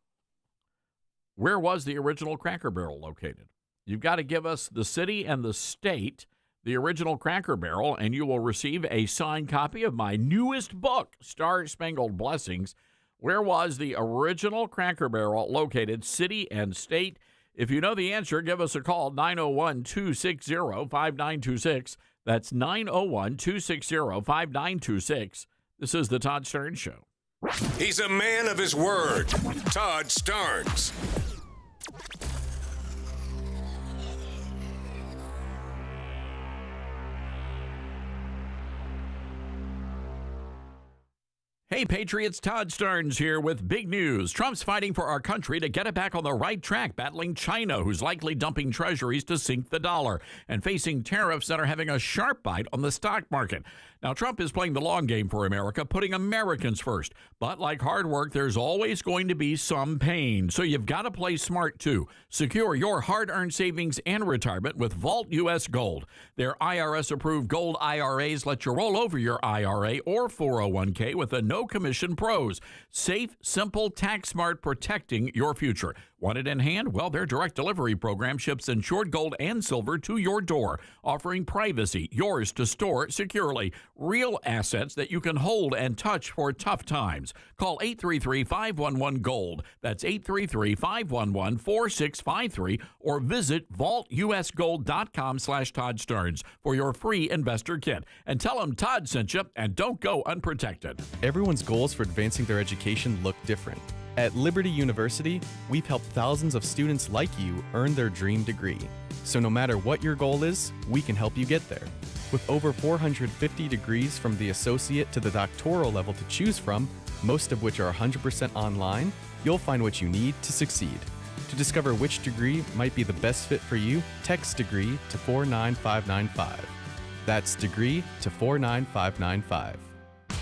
where was the original Cracker Barrel located? You've got to give us the city and the state, the original Cracker Barrel, and you will receive a signed copy of my newest book, Star Spangled Blessings. Where was the original Cracker Barrel located, city and state? If you know the answer, give us a call, 901-260-5926. That's 901-260-5926. This is the Todd Starnes Show. He's a man of his word. Todd Starnes. Hey, Patriots, Todd Starnes here with big news. Trump's fighting for our country to get it back on the right track, battling China, who's likely dumping treasuries to sink the dollar, and facing tariffs that are having a sharp bite on the stock market. Now, Trump is playing the long game for America, putting Americans first. But like hard work, there's always going to be some pain. So you've got to play smart, too. Secure your hard-earned savings and retirement with Vault U.S. Gold. Their IRS-approved gold IRAs let you roll over your IRA or 401k with a no-commission pros. Safe, simple, tax-smart, protecting your future. Want it in hand? Well, their direct delivery program ships insured gold and silver to your door, offering privacy, yours to store securely. Real assets that you can hold and touch for tough times. Call 833-511-GOLD. That's 833-511-4653 or visit vaultusgold.com/Todd Starnes for your free investor kit. And tell them Todd sent you, and don't go unprotected. Everyone's goals for advancing their education look different. At Liberty University, we've helped thousands of students like you earn their dream degree. So no matter what your goal is, we can help you get there. With over 450 degrees from the associate to the doctoral level to choose from, most of which are 100% online, you'll find what you need to succeed. To discover which degree might be the best fit for you, text degree to 49595. That's degree to 49595.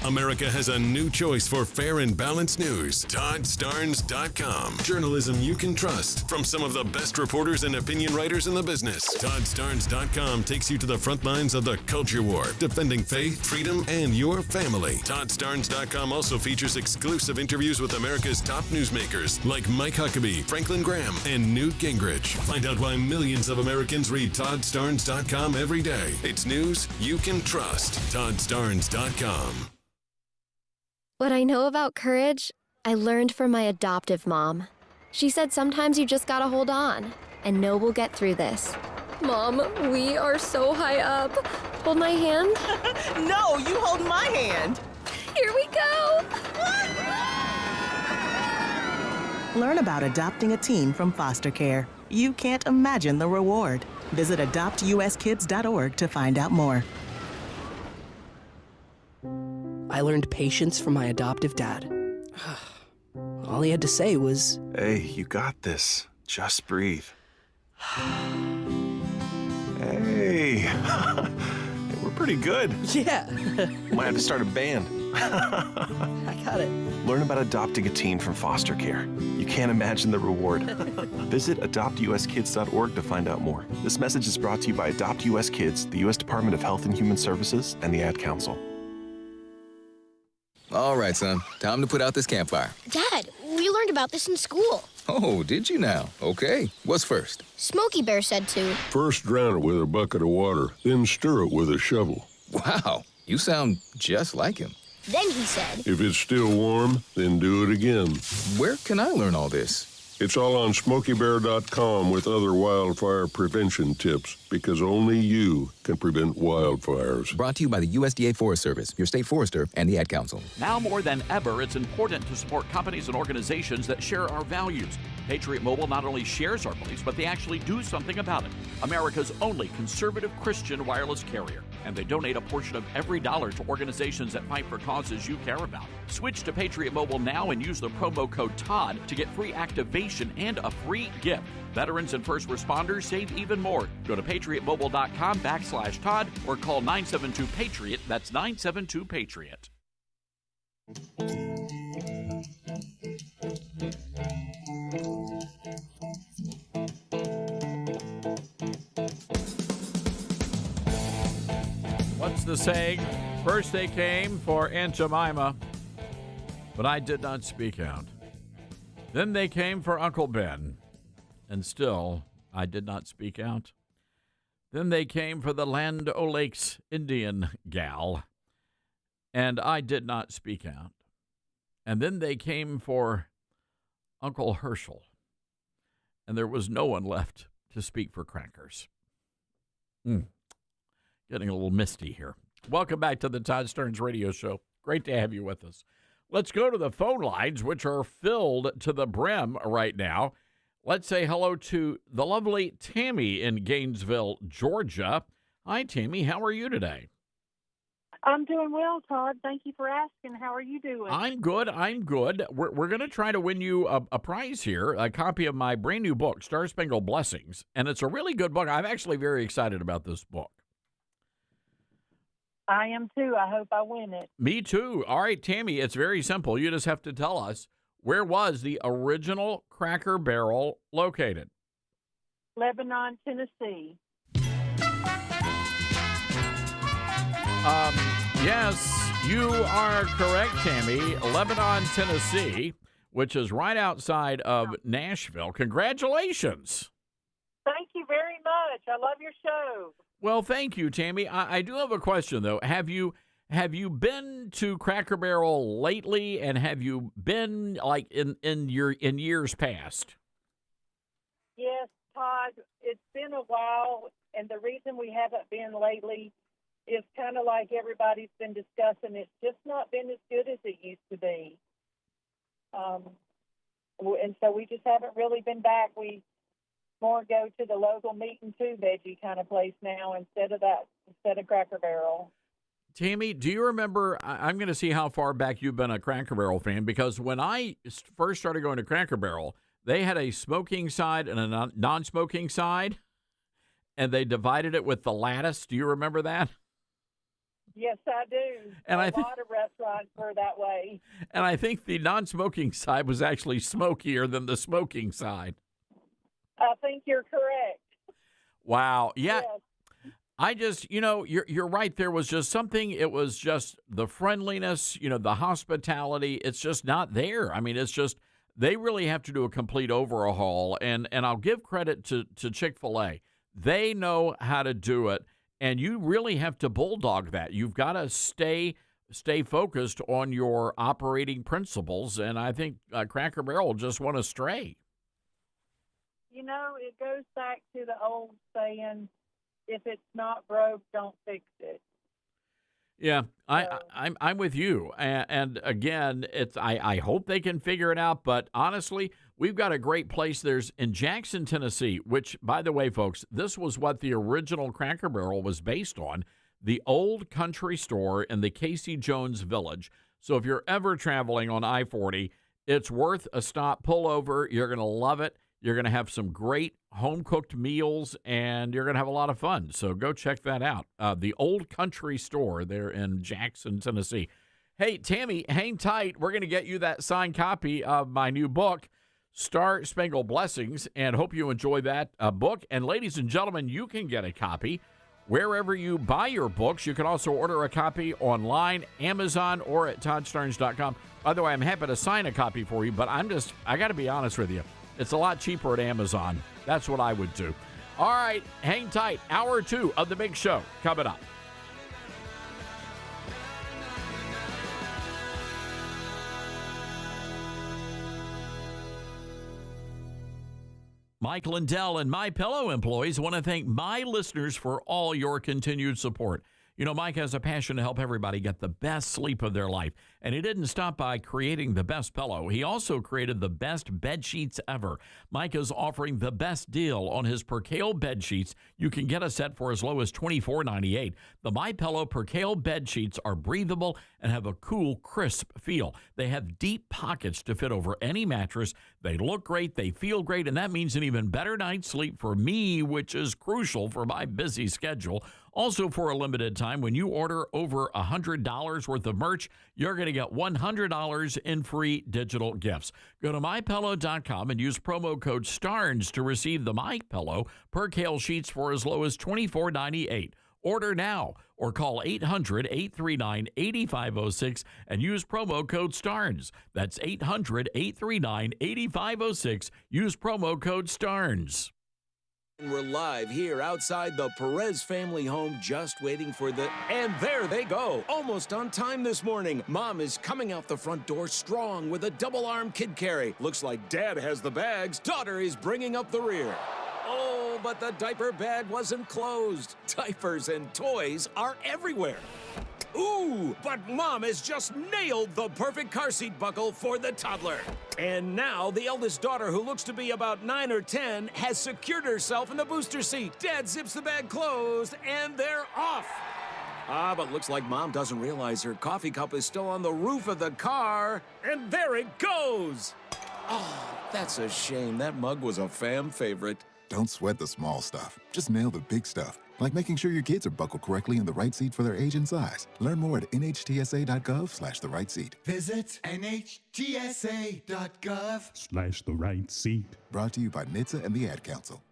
America has a new choice for fair and balanced news. ToddStarnes.com. Journalism you can trust from some of the best reporters and opinion writers in the business. ToddStarnes.com takes you to the front lines of the culture war, defending faith, freedom, and your family. ToddStarnes.com also features exclusive interviews with America's top newsmakers like Mike Huckabee, Franklin Graham, and Newt Gingrich. Find out why millions of Americans read ToddStarnes.com every day. It's news you can trust. ToddStarnes.com. What I know about courage, I learned from my adoptive mom. She said sometimes you just gotta hold on and know we'll get through this. Mom, we are so high up. Hold my hand. No, you hold my hand. Here we go. Learn about adopting a teen from foster care. You can't imagine the reward. Visit adoptuskids.org to find out more. I learned patience from my adoptive dad. All he had to say was, "Hey, you got this. Just breathe." Hey, we're pretty good. Yeah. Might have to start a band. I got it. Learn about adopting a teen from foster care. You can't imagine the reward. Visit adoptuskids.org to find out more. This message is brought to you by Adopt US Kids, the U.S. Department of Health and Human Services, and the Ad Council. All right, son. Time to put out this campfire. Dad, we learned about this in school. Oh, did you now? Okay. What's first? Smokey Bear said to. First drown it with a bucket of water, then stir it with a shovel. Wow. You sound just like him. Then he said. If it's still warm, then do it again. Where can I learn all this? It's all on SmokeyBear.com with other wildfire prevention tips, because only you can prevent wildfires. Brought to you by the USDA Forest Service, your state forester, and the Ad Council. Now more than ever, it's important to support companies and organizations that share our values. Patriot Mobile not only shares our beliefs, but they actually do something about it. America's only conservative Christian wireless carrier. And they donate a portion of every dollar to organizations that fight for causes you care about. Switch to Patriot Mobile now and use the promo code TODD to get free activation and a free gift. Veterans and first responders save even more. Go to patriotmobile.com/Todd or call 972-PATRIOT. That's 972-PATRIOT. What's the saying? First they came for Aunt Jemima, but I did not speak out. Then they came for Uncle Ben, and still I did not speak out. Then they came for the Land O'Lakes Indian gal, and I did not speak out. And then they came for Uncle Herschel, and there was no one left to speak for crackers. Getting a little misty here. Welcome back to the Todd Stearns Radio Show. Great to have you with us. Let's go to the phone lines, which are filled to the brim right now. Let's say hello to the lovely Tammy in Gainesville, Georgia. Hi, Tammy. How are you today? I'm doing well, Todd. Thank you for asking. How are you doing? I'm good. We're going to try to win you a prize here, a copy of my brand new book, Star Spangled Blessings. And it's a really good book. I'm actually very excited about this book. I am too. I hope I win it. Me too. All right, Tammy, it's very simple. You just have to tell us, where was the original Cracker Barrel located? Lebanon, Tennessee. Yes, you are correct, Tammy. Lebanon, Tennessee, which is right outside of Nashville. Congratulations. Thank you very much. I love your show. Well, thank you, Tammy. I do have a question, though. Have you been to Cracker Barrel lately, and have you been like in years past? Yes, Todd. It's been a while, and the reason we haven't been lately is kind of like everybody's been discussing. It's just not been as good as it used to be, and so we just haven't really been back. We more go to the local meat and two veggie kind of place now instead of that instead of Cracker Barrel. Tammy, do you remember? I'm going to see how far back you've been a Cracker Barrel fan, because when I first started going to Cracker Barrel, they had a smoking side and a non-smoking side, and they divided it with the lattice. Do you remember that? Yes, I do. And a lot of restaurants were that way. And I think the non-smoking side was actually smokier than the smoking side. I think you're correct. Wow. Yeah. Yes. I just, you're right. There was just something. It was just the friendliness, the hospitality. It's just not there. I mean, it's just they really have to do a complete overhaul. And I'll give credit to Chick-fil-A. They know how to do it, and you really have to bulldog that. You've got to stay focused on your operating principles, and I think Cracker Barrel just went astray. It goes back to the old saying, if it's not broke, don't fix it. Yeah, I'm with you. And again, I hope they can figure it out. But honestly, we've got a great place. There's in Jackson, Tennessee, which, by the way, folks, this was what the original Cracker Barrel was based on, the old country store in the Casey Jones Village. So if you're ever traveling on I-40, it's worth a stop. Pull over. You're going to love it. You're going to have some great home-cooked meals, and you're going to have a lot of fun. So go check that out. The Old Country Store there in Jackson, Tennessee. Hey, Tammy, hang tight. We're going to get you that signed copy of my new book, Star Spangled Blessings, and hope you enjoy that book. And ladies and gentlemen, you can get a copy wherever you buy your books. You can also order a copy online, Amazon, or at ToddStarnes.com. By the way, I'm happy to sign a copy for you, but I got to be honest with you. It's a lot cheaper at Amazon. That's what I would do. All right, hang tight. Hour 2 of the big show coming up. Mike Lindell and MyPillow employees want to thank my listeners for all your continued support. Mike has a passion to help everybody get the best sleep of their life. And he didn't stop by creating the best pillow. He also created the best bed sheets ever. Mike is offering the best deal on his Percale bed sheets. You can get a set for as low as $24.98. The MyPillow Percale bed sheets are breathable and have a cool, crisp feel. They have deep pockets to fit over any mattress. They look great. They feel great. And that means an even better night's sleep for me, which is crucial for my busy schedule. Also, for a limited time, when you order over $100 worth of merch, you're going to get $100 in free digital gifts. Go to MyPillow.com and use promo code STARNS to receive the MyPillow Percale sheets for as low as $24.98. Order now or call 800-839-8506 and use promo code STARNS. That's 800-839-8506. Use promo code STARNS. We're live here outside the Perez family home, just waiting for and there they go, almost on time this morning. Mom is coming out the front door strong with a double-arm kid carry. Looks like Dad has the bags. Daughter is bringing up the rear. Oh, but the diaper bag wasn't closed. Diapers and toys are everywhere. Ooh, but Mom has just nailed the perfect car seat buckle for the toddler. And now the eldest daughter, who looks to be about 9 or 10, has secured herself in the booster seat. Dad zips the bag closed, and they're off. But looks like Mom doesn't realize her coffee cup is still on the roof of the car. And there it goes. Oh, that's a shame. That mug was a fam favorite. Don't sweat the small stuff. Just nail the big stuff. Like making sure your kids are buckled correctly in the right seat for their age and size. Learn more at nhtsa.gov/the right seat. Visit nhtsa.gov/the right seat. Brought to you by NHTSA and the Ad Council.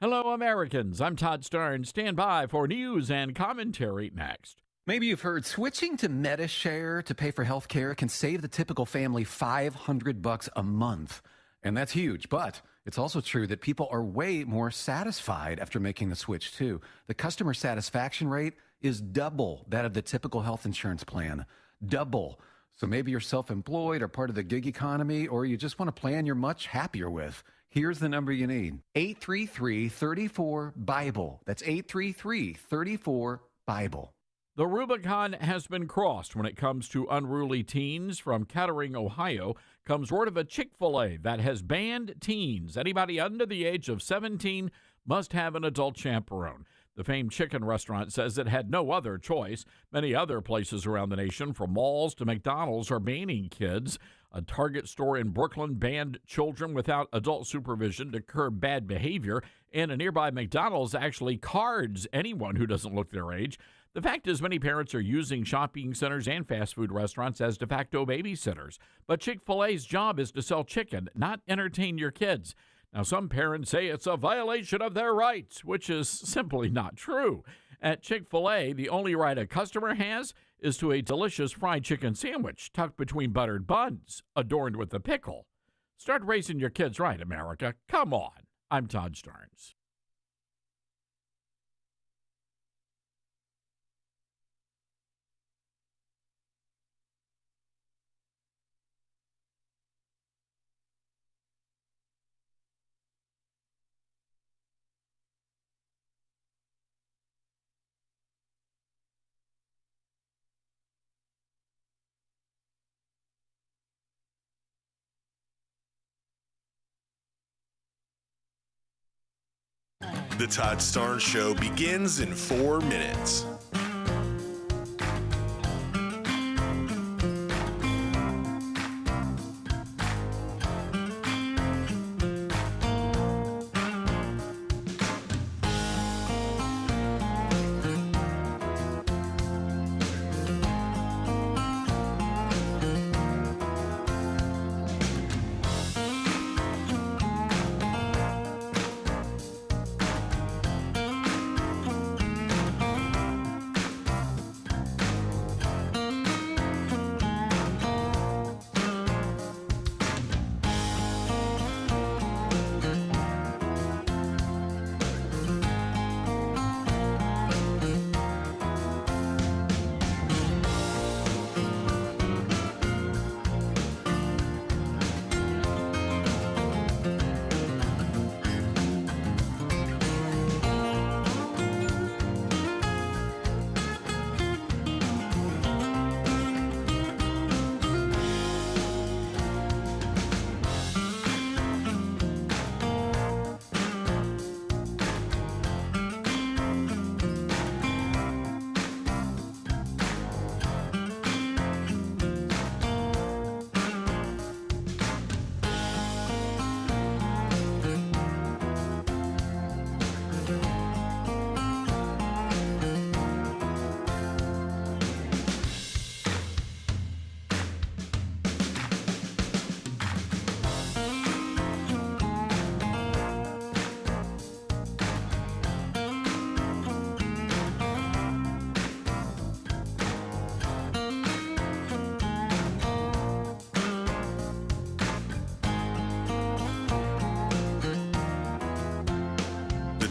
Hello, Americans. I'm Todd Starnes. Stand by for news and commentary next. Maybe you've heard switching to MediShare to pay for health care can save the typical family $500 a month. And that's huge. But it's also true that people are way more satisfied after making the switch, too. The customer satisfaction rate is double that of the typical health insurance plan. Double. So maybe you're self-employed or part of the gig economy, or you just want a plan you're much happier with. Here's the number you need. 833-34-BIBLE. That's 833-34-BIBLE. The Rubicon has been crossed when it comes to unruly teens. From Kettering, Ohio, comes word of a Chick-fil-A that has banned teens. Anybody under the age of 17 must have an adult chaperone. The famed chicken restaurant says it had no other choice. Many other places around the nation, from malls to McDonald's, are banning kids. A Target store in Brooklyn banned children without adult supervision to curb bad behavior, and a nearby McDonald's actually cards anyone who doesn't look their age. The fact is, many parents are using shopping centers and fast food restaurants as de facto babysitters. But Chick-fil-A's job is to sell chicken, not entertain your kids. Now, some parents say it's a violation of their rights, which is simply not true. At Chick-fil-A, the only right a customer has is to a delicious fried chicken sandwich tucked between buttered buns, adorned with a pickle. Start raising your kids right, America. Come on. I'm Todd Starnes. The Todd Starnes Show begins in 4 minutes.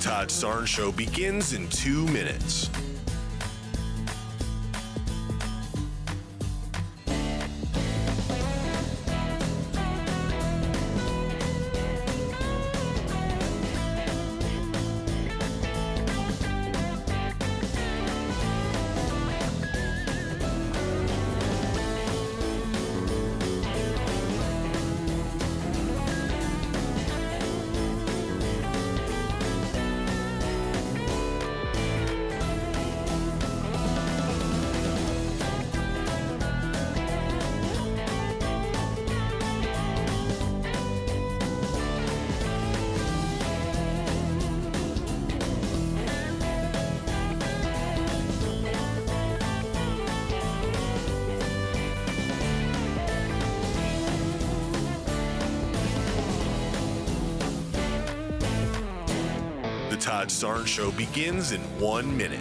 Todd Starnes Show begins in 2 minutes. Todd Starnes Show begins in 1 minute.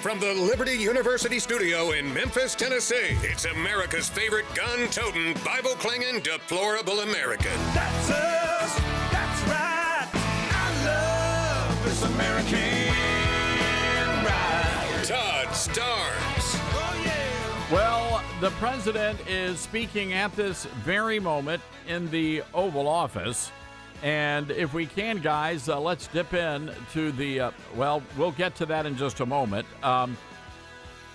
from the Liberty University studio in Memphis, Tennessee, it's America's favorite gun-toting, Bible-clinging, deplorable American. That's us. That's right. I love this American ride. Todd Starnes. Oh, yeah. Well, the president is speaking at this very moment in the Oval Office. And if we can, guys, let's dip in to the, we'll get to that in just a moment.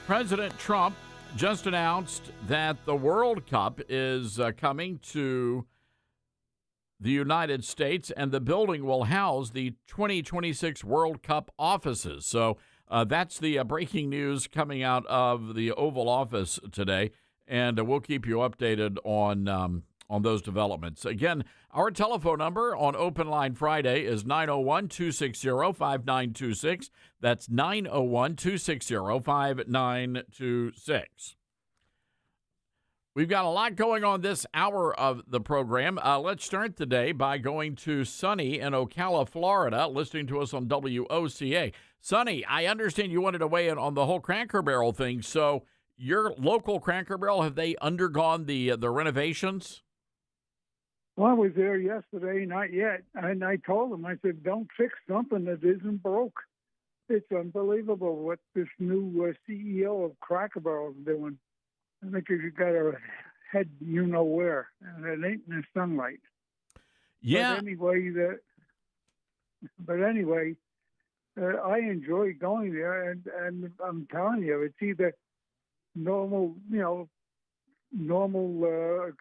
President Trump just announced that the World Cup is coming to the United States, and the building will house the 2026 World Cup offices. So that's the breaking news coming out of the Oval Office today, and we'll keep you updated on those developments. Again, our telephone number on Open Line Friday is 901-260-5926. That's 901-260-5926. We've got a lot going on this hour of the program. Let's start today by going to Sunny in Ocala, Florida, listening to us on WOCA. Sunny, I understand you wanted to weigh in on the whole Cracker Barrel thing. So your local Cracker Barrel, have they undergone the renovations? Well, I was there yesterday, not yet, and I told them, I said, don't fix something that isn't broke. It's unbelievable what this new CEO of Cracker Barrel is doing. I think you got a head you-know-where, and it ain't in the sunlight. Yeah. But anyway, I enjoy going there, and I'm telling you, it's either normal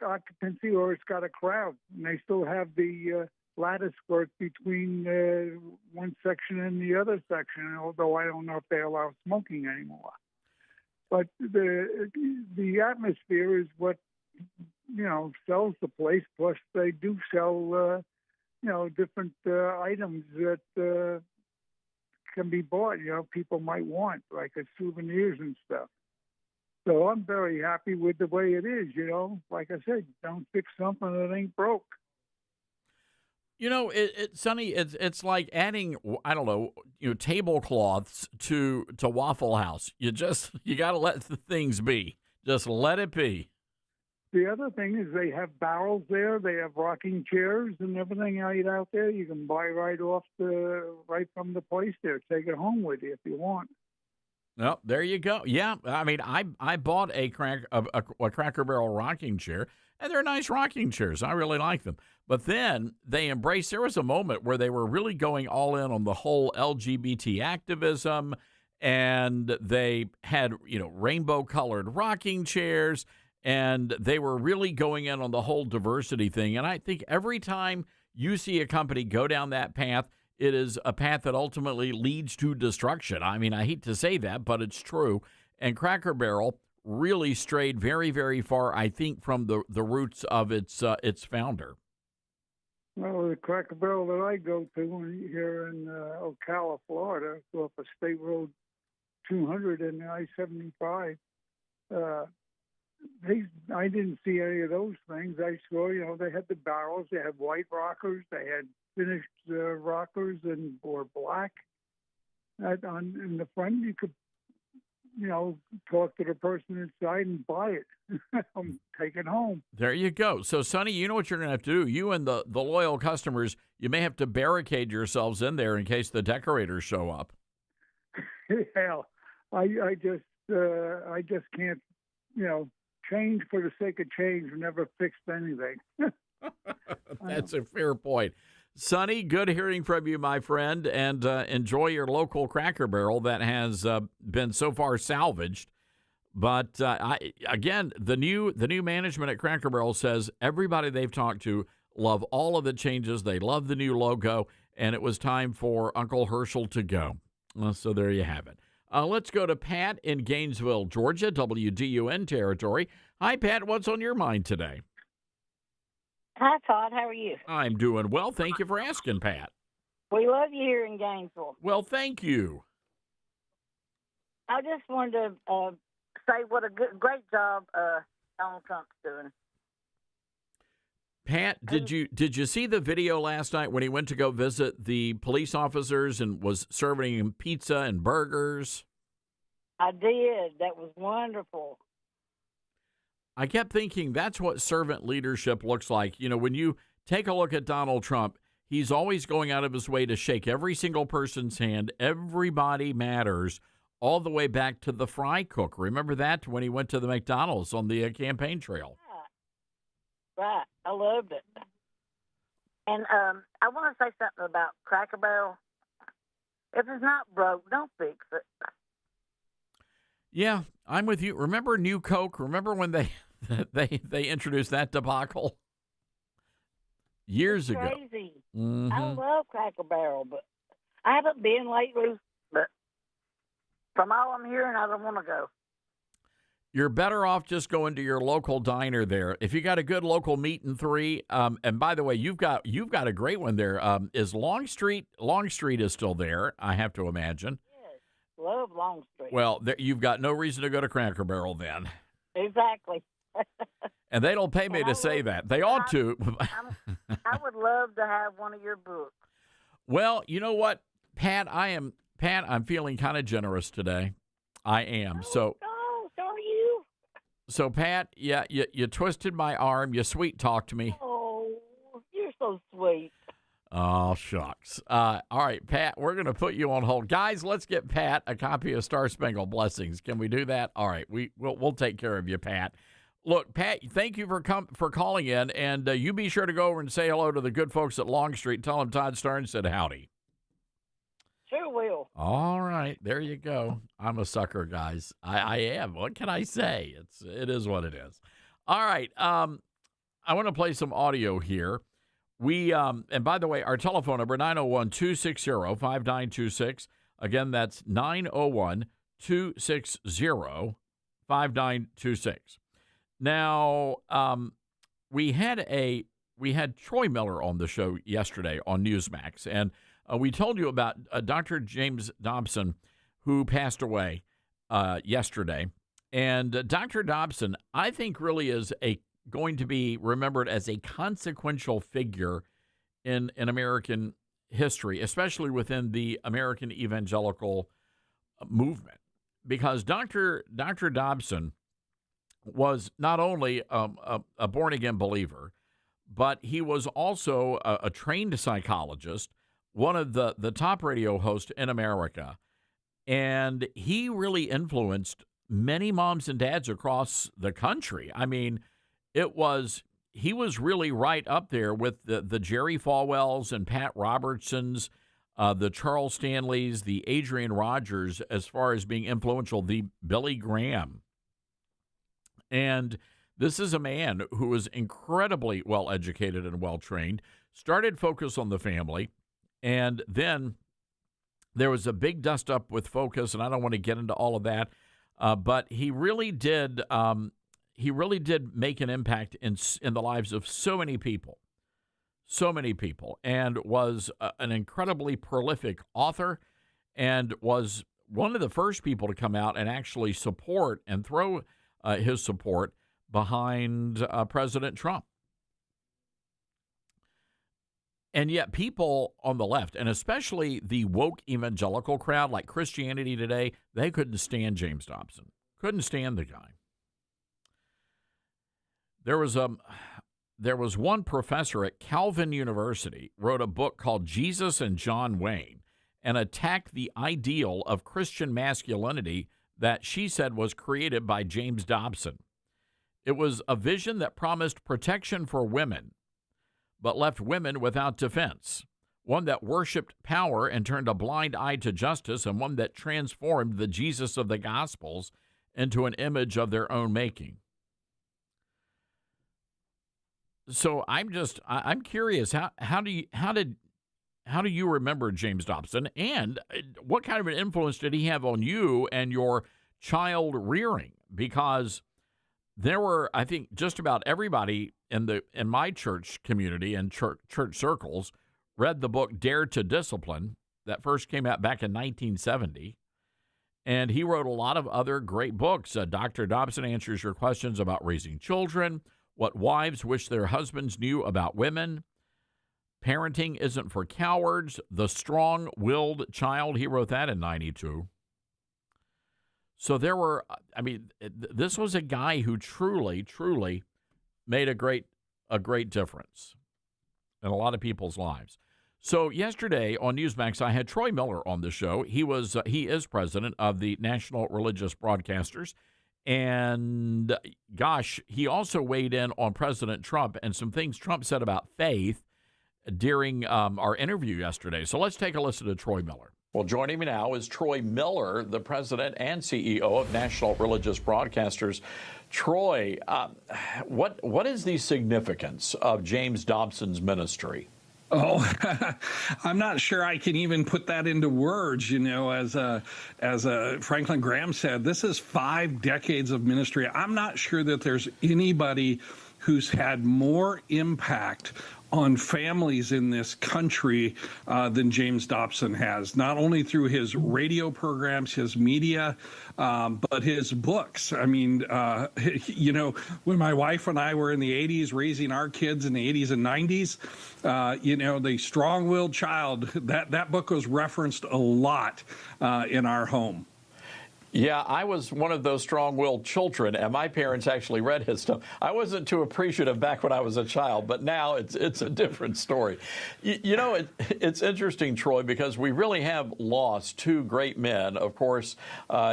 occupancy, or it's got a crowd, and they still have the lattice work between one section and the other section, although I don't know if they allow smoking anymore. But the atmosphere is what, sells the place, plus they do sell, different items that can be bought, people might want, like souvenirs and stuff. So I'm very happy with the way it is, Like I said, don't fix something that ain't broke. Sonny, it's like adding, I don't know, tablecloths to Waffle House. You got to let the things be. Just let it be. The other thing is they have barrels there. They have rocking chairs and everything out there. You can buy right from the place there. Take it home with you if you want. Well, there you go. Yeah, I mean, I bought a Cracker Barrel rocking chair, and they're nice rocking chairs. I really like them. But then there was a moment where they were really going all in on the whole LGBT activism, and they had, rainbow-colored rocking chairs, and they were really going in on the whole diversity thing. And I think every time you see a company go down that path, it is a path that ultimately leads to destruction. I mean, I hate to say that, but it's true. And Cracker Barrel really strayed very, very far, I think, from the roots of its founder. Well, the Cracker Barrel that I go to here in Ocala, Florida, off of State Road 200 and I-75, I didn't see any of those things. I saw, they had the barrels, they had white rockers, they had finished rockers or black. In the front, you could, talk to the person inside and buy it. Take it home. There you go. So, Sonny, you know what you're going to have to do. You and the loyal customers, you may have to barricade yourselves in there in case the decorators show up. Hell, I just can't, change for the sake of change. Never fixed anything. That's a fair point. Sonny, good hearing from you, my friend, and enjoy your local Cracker Barrel that has been so far salvaged. But again, the new management at Cracker Barrel says everybody they've talked to love all of the changes. They love the new logo, and it was time for Uncle Herschel to go. So there you have it. Let's go to Pat in Gainesville, Georgia, WDUN territory. Hi, Pat. What's on your mind today? Hi, Todd. How are you? I'm doing well. Thank you for asking, Pat. We love you here in Gainesville. Well, thank you. I just wanted to say what a great job Donald Trump's doing. Pat, did you see the video last night when he went to go visit the police officers and was serving them pizza and burgers? I did. That was wonderful. I kept thinking that's what servant leadership looks like. You know, when you take a look at Donald Trump, he's always going out of his way to shake every single person's hand. Everybody matters, all the way back to the fry cook. Remember that when he went to the McDonald's on the campaign trail? Right. I loved it. And I want to say something about Cracker Barrel. If it's not broke, don't fix it. Yeah, I'm with you. Remember New Coke? Remember when they introduced that debacle years ago? Crazy. Mm-hmm. I love Cracker Barrel, but I haven't been lately. But from all I'm hearing, I don't want to go. You're better off just going to your local diner there. If you got a good local meat and three, and by the way, you've got a great one there. Is Longstreet is still there? I have to imagine. Yes, love Longstreet. Well, you've got no reason to go to Cracker Barrel then. Exactly. And they don't pay me to say that. They ought to. I would love to have one of your books. Well, you know what, Pat? I'm feeling kind of generous today. I am. So are you? So, Pat, yeah, you twisted my arm. You sweet talked me. Oh, you're so sweet. Oh, shucks. All right, Pat, we're going to put you on hold. Guys, let's get Pat a copy of Star Spangled Blessings. Can we do that? All right, we'll take care of you, Pat. Look, Pat, thank you for calling in, and you be sure to go over and say hello to the good folks at Longstreet. Tell them Todd Starnes said howdy. Sure will. All right, there you go. I'm a sucker, guys. I am. What can I say? It is what it is. All right. I want to play some audio here. We and by the way, our telephone number 901-260-5926. Again, that's 901-260-5926. Now, we had Troy Miller on the show yesterday on Newsmax, and we told you about Dr. James Dobson, who passed away yesterday. And Dr. Dobson, I think, really is going to be remembered as a consequential figure in American history, especially within the American evangelical movement, because Dr. Dobson was not only a born-again believer, but he was also a trained psychologist, one of the top radio hosts in America, and he really influenced many moms and dads across the country. I mean, he was really right up there with the Jerry Falwells and Pat Robertsons, the Charles Stanleys, the Adrian Rogers, as far as being influential, the Billy Graham. And this is a man who was incredibly well-educated and well-trained, started Focus on the Family, and then there was a big dust-up with Focus, and I don't want to get into all of that, but he really did make an impact in the lives of so many people, and was an incredibly prolific author, and was one of the first people to come out and actually support and throw his support behind President Trump. And yet people on the left, and especially the woke evangelical crowd like Christianity Today, they couldn't stand James Dobson, couldn't stand the guy. There was one professor at Calvin University wrote a book called Jesus and John Wayne and attacked the ideal of Christian masculinity that she said was created by James Dobson. It was a vision that promised protection for women, but left women without defense, one that worshiped power and turned a blind eye to justice, and one that transformed the Jesus of the Gospels into an image of their own making. So I'm curious, how do you remember James Dobson, and what kind of an influence did he have on you and your child rearing? Because there were, I think, just about everybody in my church community and church circles read the book Dare to Discipline that first came out back in 1970. And he wrote a lot of other great books. Dr. Dobson answers your questions about raising children, what wives wish their husbands knew about women, Parenting Isn't for Cowards, The Strong-Willed Child. He wrote that in 92. So there were, this was a guy who truly, truly made a great difference in a lot of people's lives. So yesterday on Newsmax, I had Troy Miller on the show. He is president of the National Religious Broadcasters. And gosh, he also weighed in on President Trump and some things Trump said about faith during our interview yesterday. So let's take a listen to Troy Miller. Well, joining me now is Troy Miller, the president and CEO of National Religious Broadcasters. Troy, what is the significance of James Dobson's ministry? Oh, I'm not sure I can even put that into words. As Franklin Graham said, this is 5 decades of ministry. I'm not sure that there's anybody who's had more impact on families in this country than James Dobson has, not only through his radio programs, his media, but his books. I mean, when my wife and I were in the 80s, raising our kids in the 80s and 90s, The Strong-Willed Child, that book was referenced a lot in our home. Yeah, I was one of those strong-willed children, and my parents actually read his stuff. I wasn't too appreciative back when I was a child, but now it's a different story. It's interesting, Troy, because we really have lost 2 great men. Of course,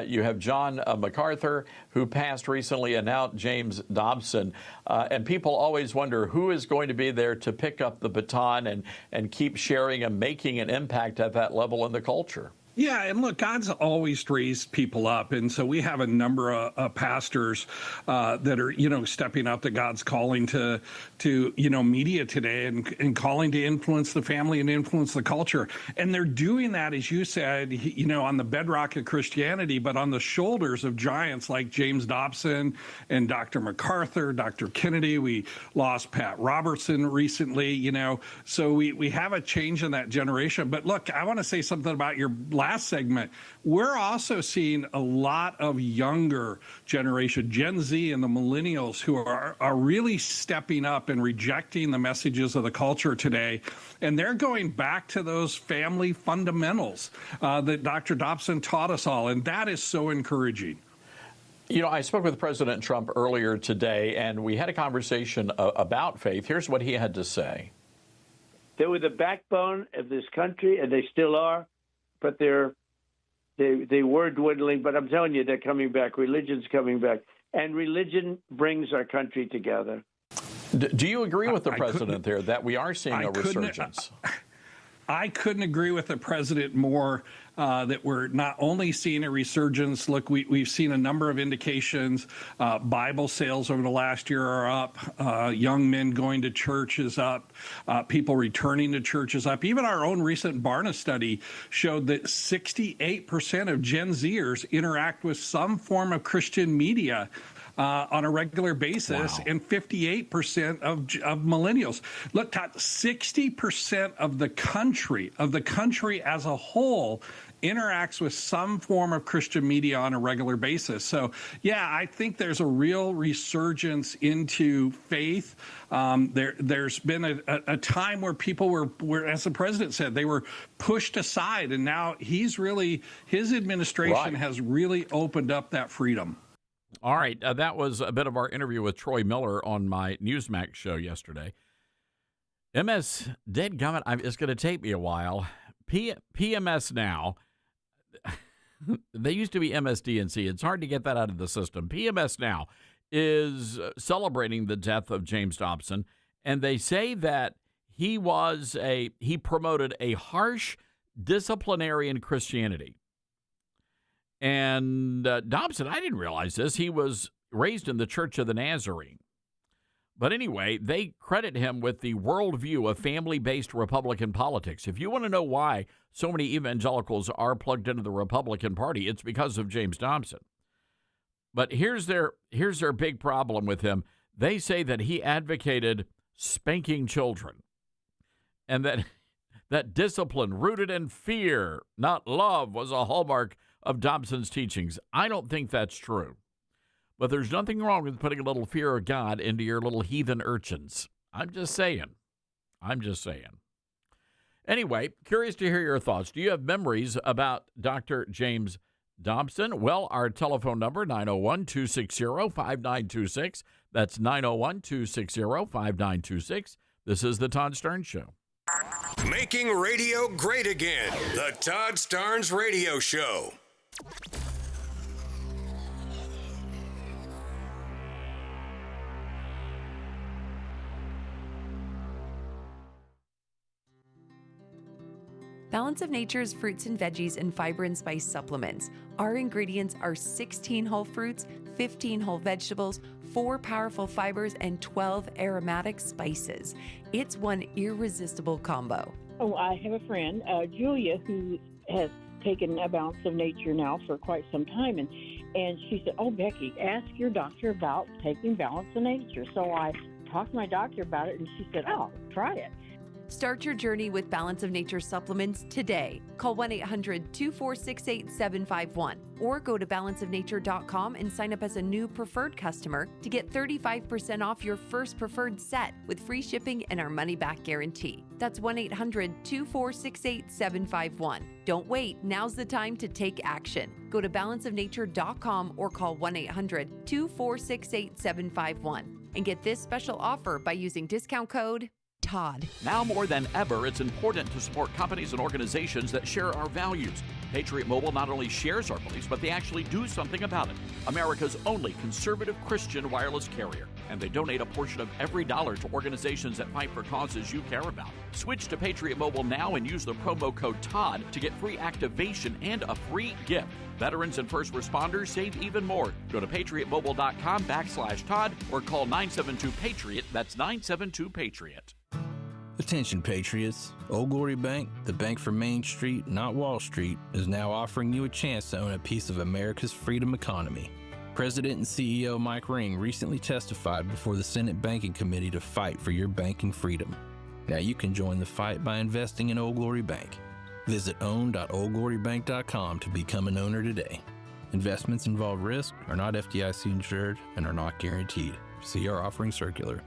you have John MacArthur, who passed recently, and now James Dobson. And people always wonder who is going to be there to pick up the baton and keep sharing and making an impact at that level in the culture. Yeah, and look, God's always raised people up, and so we have a number of pastors that are, stepping up to God's calling to media today and calling to influence the family and influence the culture. And they're doing that, as you said, on the bedrock of Christianity, but on the shoulders of giants like James Dobson and Dr. MacArthur, Dr. Kennedy. We lost Pat Robertson recently, so we have a change in that generation. But look, I want to say something about your last segment. We're also seeing a lot of younger generation, Gen Z and the millennials, who are really stepping up and rejecting the messages of the culture today. And they're going back to those family fundamentals that Dr. Dobson taught us all. And that is so encouraging. I spoke with President Trump earlier today, and we had a conversation about faith. Here's what he had to say. They were the backbone of this country, and they still are. But they were dwindling. But I'm telling you, they're coming back. Religion's coming back. And religion brings our country together. Do you agree with the president there that we are seeing a resurgence? I couldn't agree with the president more that we're not only seeing a resurgence. Look, we've seen a number of indications. Bible sales over the last year are up. Young men going to church is up. People returning to church is up. Even our own recent Barna study showed that 68% of Gen Zers interact with some form of Christian media on a regular basis, wow. And 58% of millennials. Look, Todd, 60% of the country as a whole interacts with some form of Christian media on a regular basis. So, yeah, I think there's a real resurgence into faith. There's been a time where people were, as the president said, they were pushed aside, and now his administration has really opened up that freedom. All right, that was a bit of our interview with Troy Miller on my Newsmax show yesterday. Deadgummit, it's going to take me a while. PMS Now, they used to be MSDNC. It's hard to get that out of the system. PMS Now is celebrating the death of James Dobson, and they say that he promoted a harsh disciplinarian Christianity. And Dobson, I didn't realize this, he was raised in the Church of the Nazarene. But anyway, they credit him with the worldview of family-based Republican politics. If you want to know why so many evangelicals are plugged into the Republican Party, it's because of James Dobson. But here's their big problem with him. They say that he advocated spanking children, and that discipline rooted in fear, not love, was a hallmark of Dobson's teachings. I don't think that's true. But there's nothing wrong with putting a little fear of God into your little heathen urchins. I'm just saying. Anyway, curious to hear your thoughts. Do you have memories about Dr. James Dobson. Well, our telephone number, 901-260-5926. That's 901-260-5926. This is the Todd Starnes Show. Making radio great again. The Todd Starnes Radio Show. Balance of Nature's fruits and veggies and fiber and spice supplements. Our ingredients are 16 whole fruits, 15 whole vegetables, 4 powerful fibers, and 12 aromatic spices. It's one irresistible combo. Oh, I have a friend, Julia, who has taken a Balance of Nature now for quite some time, and she said, "Oh, Becky, ask your doctor about taking Balance of Nature." So I talked to my doctor about it, and she said, "Oh, try it." Start your journey with Balance of Nature supplements today. Call 1-800-246-8751 or go to balanceofnature.com and sign up as a new preferred customer to get 35% off your first preferred set with free shipping and our money-back guarantee. That's 1-800-246-8751. Don't wait. Now's the time to take action. Go to balanceofnature.com or call 1-800-246-8751 and get this special offer by using discount code Todd. Now more than ever, it's important to support companies and organizations that share our values. Patriot Mobile not only shares our beliefs, but they actually do something about it. America's only conservative Christian wireless carrier. And they donate a portion of every dollar to organizations that fight for causes you care about. Switch to Patriot Mobile now and use the promo code TODD to get free activation and a free gift. Veterans and first responders save even more. Go to patriotmobile.com/Todd or call 972-PATRIOT. That's 972-PATRIOT. Attention Patriots, Old Glory Bank, the bank for Main Street, not Wall Street, is now offering you a chance to own a piece of America's freedom economy. President and CEO Mike Ring recently testified before the Senate Banking Committee to fight for your banking freedom. Now you can join the fight by investing in Old Glory Bank. Visit own.oldglorybank.com to become an owner today. Investments involve risk, are not FDIC insured, and are not guaranteed. See our offering circular.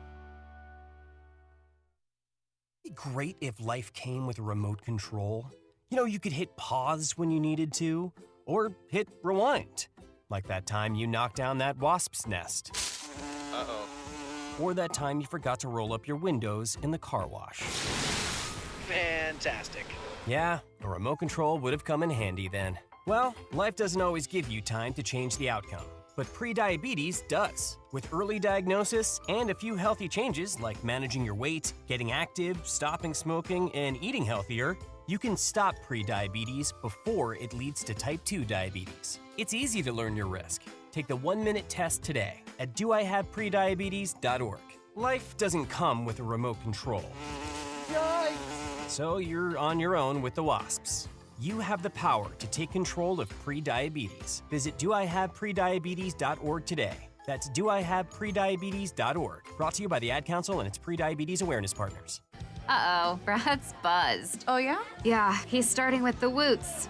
It'd be great if life came with a remote control. You know, you could hit pause when you needed to, or hit rewind. Like that time you knocked down that wasp's nest. Uh-oh. Or that time you forgot to roll up your windows in the car wash. Fantastic. Yeah, a remote control would have come in handy then. Well, life doesn't always give you time to change the outcome, but prediabetes does. With early diagnosis and a few healthy changes like managing your weight, getting active, stopping smoking, and eating healthier, you can stop prediabetes before it leads to type 2 diabetes. It's easy to learn your risk. Take the 1-minute test today at doihaveprediabetes.org. Life doesn't come with a remote control. Yikes! So you're on your own with the wasps. You have the power to take control of prediabetes. Visit doihaveprediabetes.org today. That's doihaveprediabetes.org. Brought to you by the Ad Council and its Prediabetes Awareness Partners. Uh-oh, Brad's buzzed. Oh, yeah? Yeah, he's starting with the woots.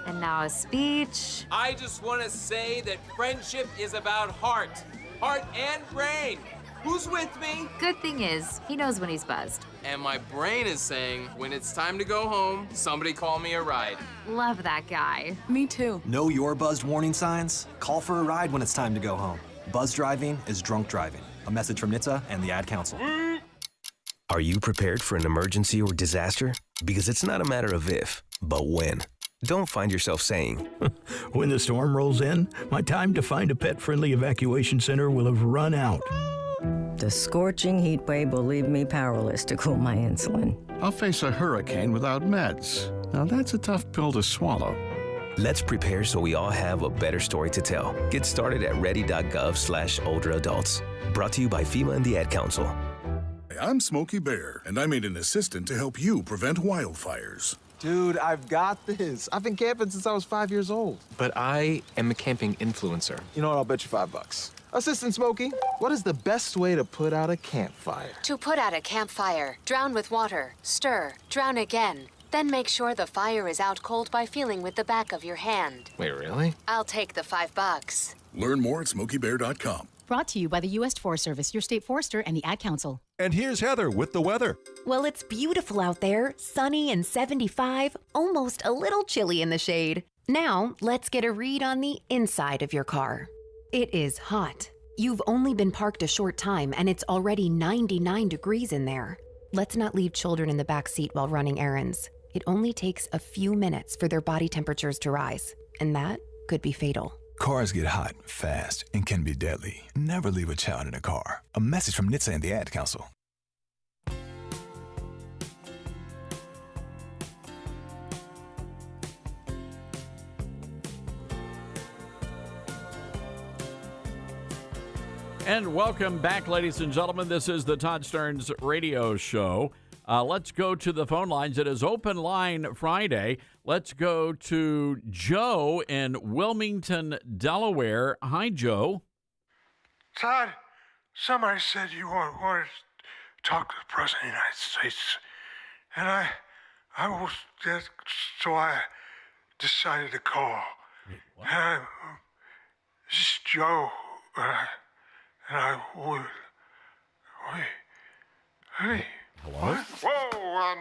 And now a speech. I just want to say that friendship is about heart and brain. Who's with me? Good thing is, he knows when he's buzzed. And my brain is saying, when it's time to go home, somebody call me a ride. Love that guy. Me too. Know your buzzed warning signs? Call for a ride when it's time to go home. Buzz driving is drunk driving. A message from NHTSA and the Ad Council. Are you prepared for an emergency or disaster? Because it's not a matter of if, but when. Don't find yourself saying, when the storm rolls in, my time to find a pet-friendly evacuation center will have run out. The scorching heat wave will leave me powerless to cool my insulin. I'll face a hurricane without meds. Now that's a tough pill to swallow. Let's prepare so we all have a better story to tell. Get started at ready.gov/older adults. Brought to you by FEMA and the Ad Council. I'm Smokey Bear, and I made an assistant to help you prevent wildfires. Dude, I've got this. I've been camping since I was 5 years old. But I am a camping influencer. You know what? I'll bet you $5. Assistant Smokey, what is the best way to put out a campfire? To put out a campfire, drown with water, stir, drown again. Then make sure the fire is out cold by feeling with the back of your hand. Wait, really? I'll take the $5. Learn more at SmokeyBear.com. Brought to you by the U.S. Forest Service, your state forester, and the Ad Council. And here's Heather with the weather. Well, it's beautiful out there, sunny and 75, almost a little chilly in the shade. Now, let's get a read on the inside of your car. It is hot. You've only been parked a short time and it's already 99 degrees in there. Let's not leave children in the back seat while running errands. It only takes a few minutes for their body temperatures to rise, and that could be fatal. Cars get hot, fast, and can be deadly. Never leave a child in a car. A message from NHTSA and the Ad Council. And welcome back, ladies and gentlemen. This is the Todd Stearns Radio Show. Let's go to the phone lines. It is Open Line Friday. Let's go to Joe in Wilmington, Delaware. Hi, Joe. Todd, somebody said you wanted to talk to the President of the United States. And I was, so I decided to call. Wait, this is Joe. And I would. Hey. Hello? What? Whoa,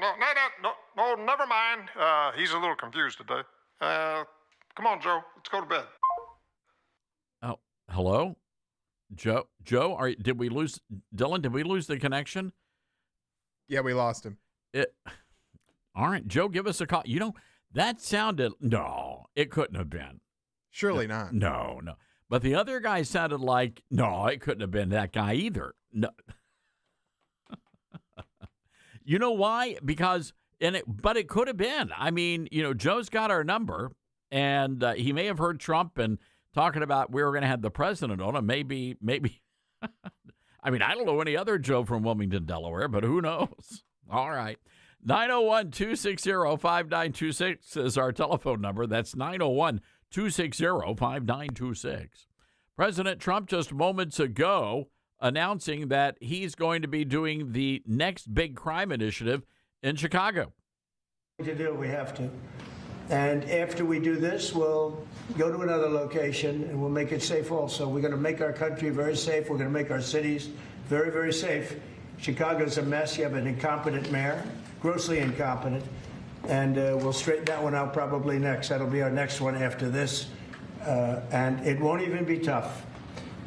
no, never mind. He's a little confused today. Come on, Joe. Let's go to bed. Oh, hello? Joe, did we lose, Dylan, did we lose the connection? Yeah, we lost him. All right, Joe, give us a call. You know, that sounded, no, it couldn't have been. Surely not. No. But the other guy sounded like, no, it couldn't have been that guy either. No. You know why? Because, but it could have been. I mean, you know, Joe's got our number, and he may have heard Trump and talking about we were going to have the president on him. Maybe. I mean, I don't know any other Joe from Wilmington, Delaware, but who knows? All right. 901-260-5926 is our telephone number. That's 901-260-5926. President Trump just moments ago announcing that he's going to be doing the next big crime initiative in Chicago. To do, we have to. And after we do this, we'll go to another location and we'll make it safe also. We're going to make our country very safe. We're going to make our cities very, very safe. Chicago's a mess. You have an incompetent mayor, grossly incompetent. And we'll straighten that one out probably next. That'll be our next one after this. And it won't even be tough.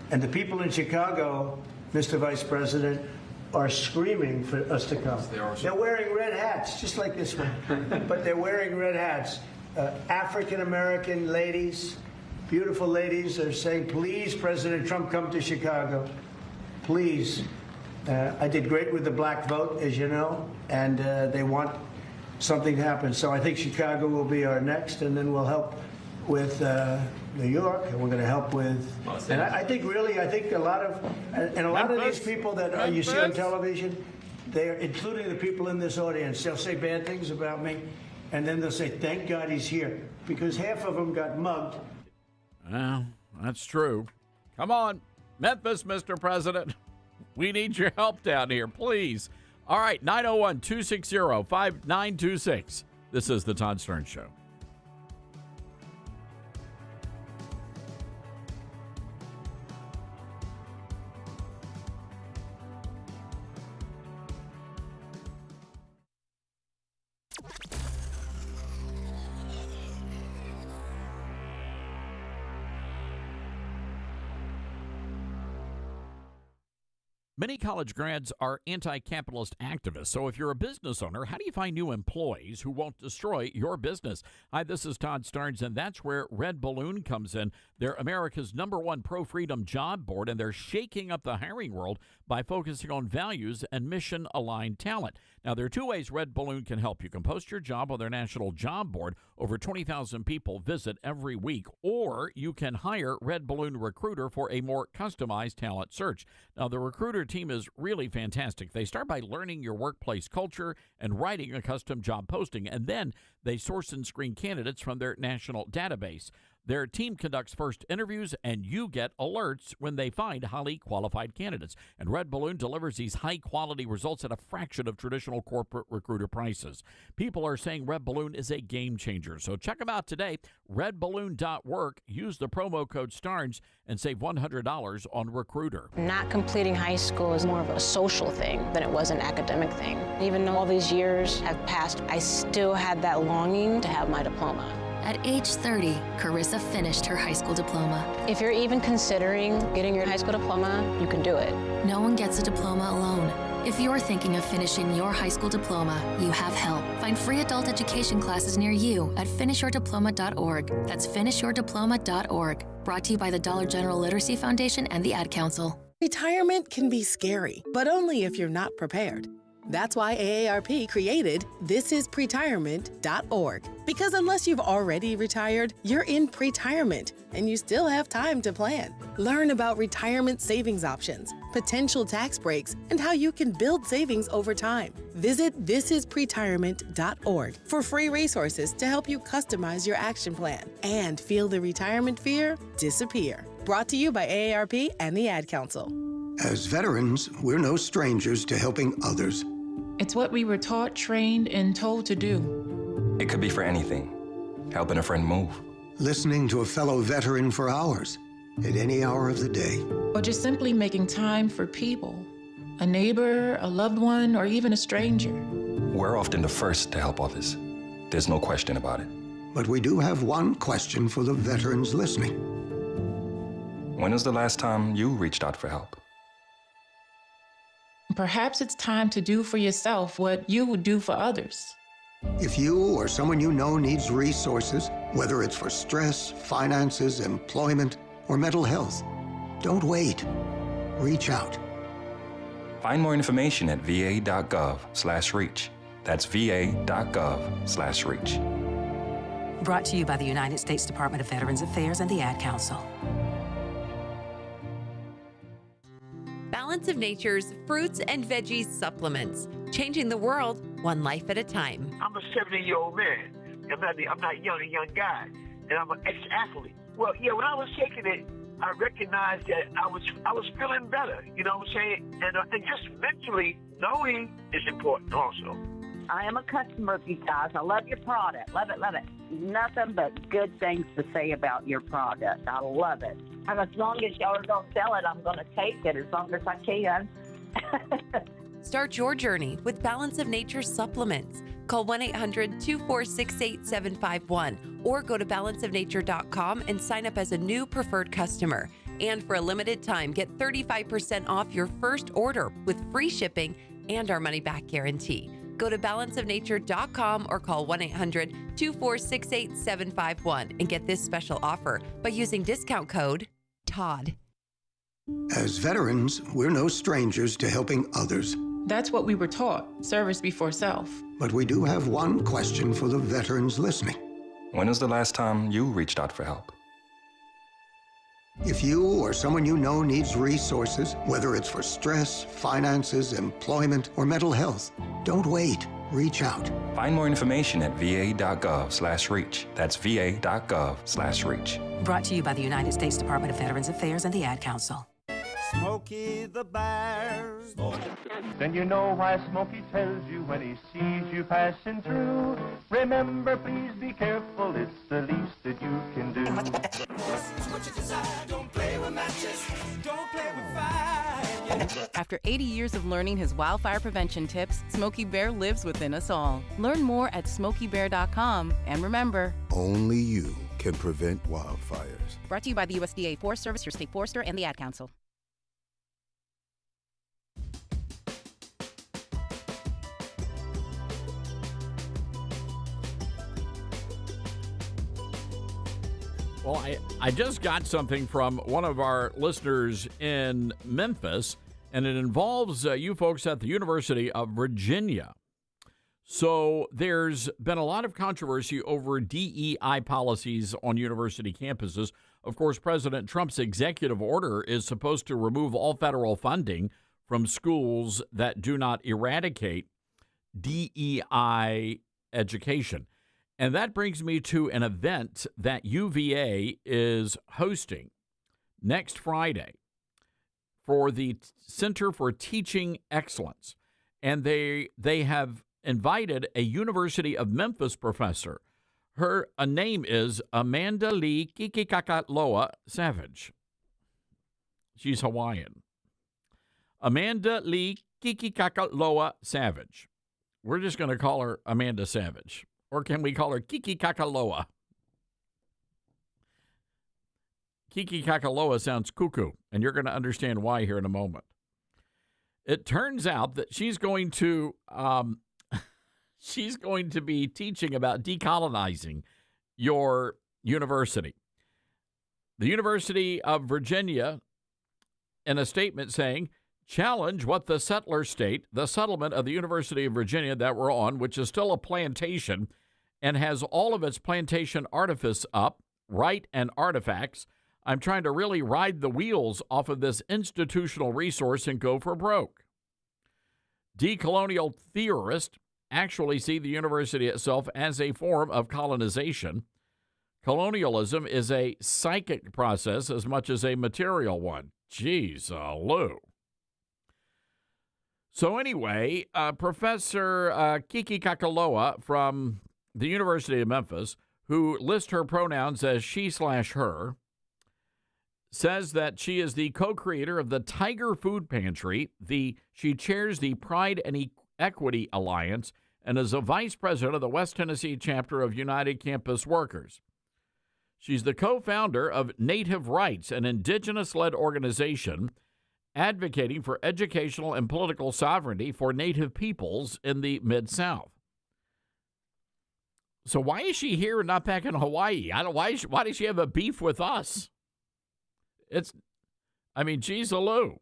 And the people in Chicago, Mr. Vice President, are screaming for us to come. They're wearing red hats, just like this one. But they're wearing red hats. African-American ladies, beautiful ladies, are saying, please, President Trump, come to Chicago. Please. I did great with the black vote, as you know, and they want something to happen. So I think Chicago will be our next, and then we'll help with New York, and we're going to help with, and I think a lot of these people that you see on television, they're including the people in this audience. They'll say bad things about me, and then they'll say, "Thank God he's here," because half of them got mugged. Well, that's true. Come on, Memphis, Mr. President, we need your help down here, please. All right, 901-260-5926. This is the Todd Stearns Show. Many college grads are anti-capitalist activists, so if you're a business owner, how do you find new employees who won't destroy your business? Hi, this is Todd Stearns, and that's where Red Balloon comes in. They're America's #1 pro-freedom job board, and they're shaking up the hiring world by focusing on values and mission-aligned talent. Now, there are two ways Red Balloon can help. You can post your job on their national job board. Over 20,000 people visit every week. Or you can hire Red Balloon Recruiter for a more customized talent search. Now, the Recruiter team is really fantastic. They start by learning your workplace culture and writing a custom job posting, and then they source and screen candidates from their national database. Their team conducts first interviews, and you get alerts when they find highly qualified candidates. And Red Balloon delivers these high-quality results at a fraction of traditional corporate recruiter prices. People are saying Red Balloon is a game changer. So check them out today, redballoon.work. Use the promo code STARNS and save $100 on Recruiter. Not completing high school is more of a social thing than it was an academic thing. Even though all these years have passed, I still had that longing to have my diploma. At age 30, Carissa finished her high school diploma. If you're even considering getting your high school diploma, you can do it. No one gets a diploma alone. If you're thinking of finishing your high school diploma, you have help. Find free adult education classes near you at finishyourdiploma.org. That's finishyourdiploma.org. Brought to you by the Dollar General Literacy Foundation and the Ad Council. Retirement can be scary, but only if you're not prepared. That's why AARP created thisispretirement.org. Because unless you've already retired, you're in pretirement, and you still have time to plan. Learn about retirement savings options, potential tax breaks, and how you can build savings over time. Visit thisispretirement.org for free resources to help you customize your action plan and feel the retirement fear disappear. Brought to you by AARP and the Ad Council. As veterans, we're no strangers to helping others. It's what we were taught, trained, and told to do. It could be for anything. Helping a friend move. Listening to a fellow veteran for hours, at any hour of the day. Or just simply making time for people. A neighbor, a loved one, or even a stranger. We're often the first to help others. There's no question about it. But we do have one question for the veterans listening. When was the last time you reached out for help? Perhaps it's time to do for yourself what you would do for others. If you or someone you know needs resources, whether it's for stress, finances, employment, or mental health, don't wait. Reach out. Find more information at va.gov/reach. That's va.gov/reach. Brought to you by the United States Department of Veterans Affairs and the Ad Council. Balance of Nature's fruits and veggies supplements, changing the world one life at a time. I'm a 70-year-old man. I'm not a young guy, and I'm an ex-athlete. Well, yeah, when I was taking it, I recognized that I was feeling better. You know what I'm saying? And just mentally knowing is important also. I am a customer of you guys. I love your product. Love it, love it. Nothing but good things to say about your product. I love it. And as long as y'all don't sell it, I'm going to take it as long as I can. Start your journey with Balance of Nature supplements. Call 1-800-246-8751 or go to balanceofnature.com and sign up as a new preferred customer. And for a limited time, get 35% off your first order with free shipping and our money-back guarantee. Go to balanceofnature.com or call 1-800-246-8751 and get this special offer by using discount code TODD. As veterans, we're no strangers to helping others. That's what we were taught, service before self. But we do have one question for the veterans listening. When was the last time you reached out for help? If you or someone you know needs resources, whether it's for stress, finances, employment, or mental health, don't wait. Reach out. Find more information at va.gov/reach. That's va.gov/reach. Brought to you by the United States Department of Veterans Affairs and the Ad Council. Smokey the Bear. Then you know why Smokey tells you when he sees you passing through. Remember, please be careful, it's the least that you can do. Don't play with matches, don't play with fire. After 80 years of learning his wildfire prevention tips, Smokey Bear lives within us all. Learn more at smokeybear.com, and remember, only you can prevent wildfires. Brought to you by the USDA Forest Service, your state forester, and the Ad Council. Well, I just got something from one of our listeners in Memphis, and it involves you folks at the University of Virginia. So there's been a lot of controversy over DEI policies on university campuses. Of course, President Trump's executive order is supposed to remove all federal funding from schools that do not eradicate DEI education. And that brings me to an event that UVA is hosting next Friday for the Center for Teaching Excellence. And they have invited a University of Memphis professor. Her name is Amanda Lee Kikikakaloa Savage. She's Hawaiian. Amanda Lee Kikikakaloa Savage. We're just going to call her Amanda Savage. Or can we call her Kiki Kakaloa? Kiki Kakaloa sounds cuckoo, and you're going to understand why here in a moment. It turns out that she's going to be teaching about decolonizing your university. The University of Virginia, in a statement saying, challenge what the settler state, the settlement of the University of Virginia that we're on, which is still a plantation and has all of its plantation artifice up, right, and artifacts. I'm trying to really ride the wheels off of this institutional resource and go for broke. Decolonial theorists actually see the university itself as a form of colonization. Colonialism is a psychic process as much as a material one. Jeez, Lou. So anyway, Professor Kiki Kakaloa from the University of Memphis, who lists her pronouns as she/her, says that she is the co-creator of the Tiger Food Pantry. She chairs the Pride and Equity Alliance and is a vice president of the West Tennessee chapter of United Campus Workers. She's the co-founder of Native Rights, an indigenous-led organization advocating for educational and political sovereignty for Native peoples in the Mid-South. So why is she here and not back in Hawaii? Why does she have a beef with us? Geez, Lou.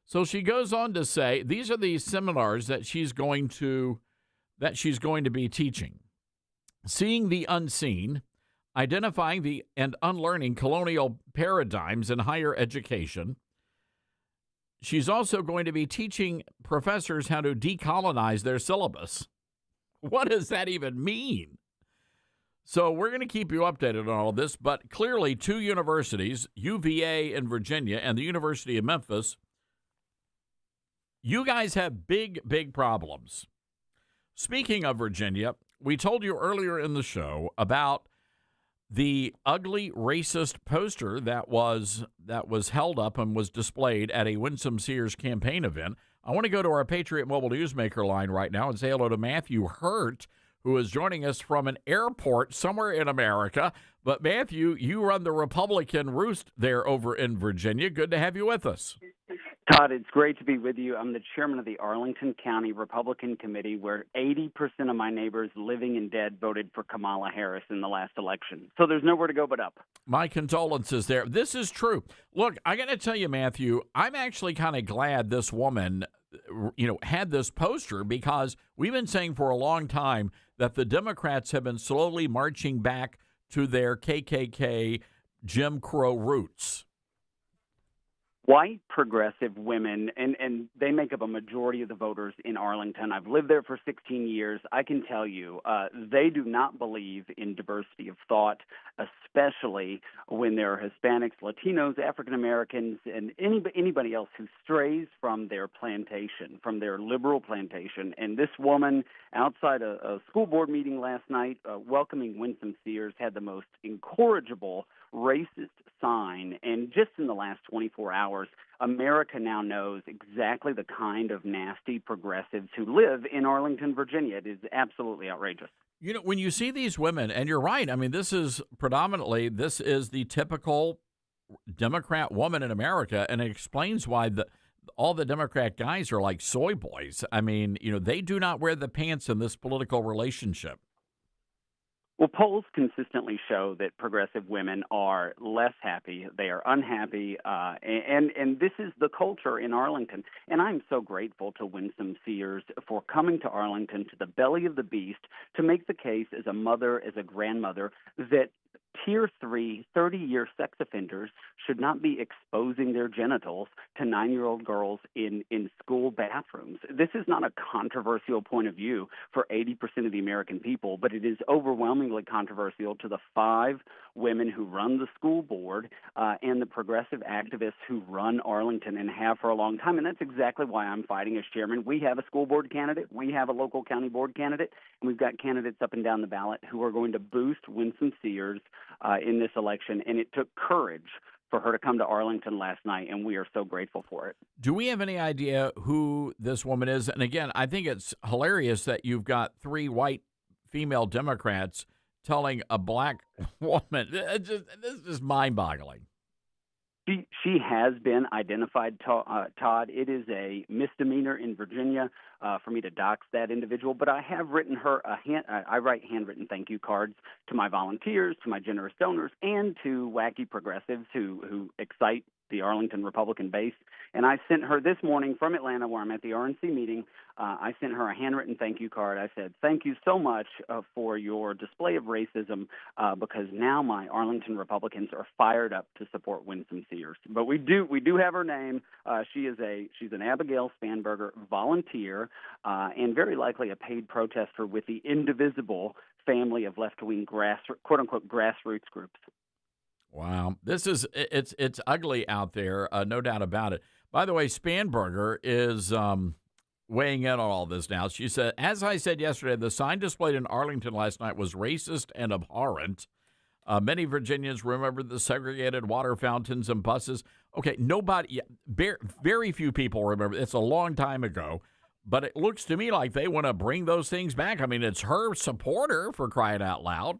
So she goes on to say these are the seminars that she's going to be teaching. Seeing the unseen, identifying and unlearning colonial paradigms in higher education. She's also going to be teaching professors how to decolonize their syllabus. What does that even mean? So we're going to keep you updated on all of this, but clearly two universities, UVA in Virginia and the University of Memphis, you guys have big, big problems. Speaking of Virginia, we told you earlier in the show about the ugly racist poster that was held up and was displayed at a Winsome Sears campaign event. I want to go to our Patriot Mobile Newsmaker line right now and say hello to Matthew Hurt, who is joining us from an airport somewhere in America. But Matthew, you run the Republican Roost there over in Virginia. Good to have you with us. Todd, it's great to be with you. I'm the chairman of the Arlington County Republican Committee, where 80% of my neighbors living and dead voted for Kamala Harris in the last election. So there's nowhere to go but up. My condolences there. This is true. Look, I got to tell you, Matthew, I'm actually kind of glad this woman, had this poster, because we've been saying for a long time that the Democrats have been slowly marching back to their KKK Jim Crow roots. White progressive women, and they make up a majority of the voters in Arlington. I've lived there for 16 years. I can tell you they do not believe in diversity of thought, especially when there are Hispanics, Latinos, African Americans, and anybody else who strays from their plantation, from their liberal plantation. And this woman, outside a school board meeting last night, welcoming Winsome Sears, had the most incorrigible racist sign. And just in the last 24 hours, America now knows exactly the kind of nasty progressives who live in Arlington, Virginia. It is absolutely outrageous. When you see these women, and you're right, this is the typical Democrat woman in America, and it explains why all the Democrat guys are like soy boys. They do not wear the pants in this political relationship. Well, polls consistently show that progressive women are less happy. They are unhappy, and this is the culture in Arlington. And I'm so grateful to Winsome Sears for coming to Arlington, to the belly of the beast, to make the case as a mother, as a grandmother, that Tier 3, 30-year sex offenders should not be exposing their genitals to 9-year-old girls in school bathrooms. This is not a controversial point of view for 80% of the American people, but it is overwhelmingly controversial to the 5 women who run the school board and the progressive activists who run Arlington and have for a long time. And that's exactly why I'm fighting as chairman. We have a school board candidate. We have a local county board candidate. And we've got candidates up and down the ballot who are going to boost Winsome Sears in this election, and it took courage for her to come to Arlington last night, and we are so grateful for it. Do we have any idea who this woman is? And again, I think it's hilarious that you've got 3 white female Democrats telling a black woman. This is mind-boggling. She has been identified, Todd. It is a misdemeanor in Virginia for me to dox that individual, but I have written her I write handwritten thank you cards to my volunteers, to my generous donors, and to wacky progressives who excite the Arlington Republican base. And I sent her this morning from Atlanta, where I'm at the RNC meeting. I sent her a handwritten thank you card. I said, thank you so much for your display of racism, because now my Arlington Republicans are fired up to support Winsome Sears. But we do have her name. She's an Abigail Spanberger volunteer, and very likely a paid protester with the indivisible family of left-wing quote unquote grassroots groups. Wow, it's ugly out there, no doubt about it. By the way, Spanberger is weighing in on all this now. She said, as I said yesterday, the sign displayed in Arlington last night was racist and abhorrent. Many Virginians remember the segregated water fountains and buses. Okay, very few people remember. It's a long time ago, but it looks to me like they want to bring those things back. I mean, it's her supporter, for crying out loud.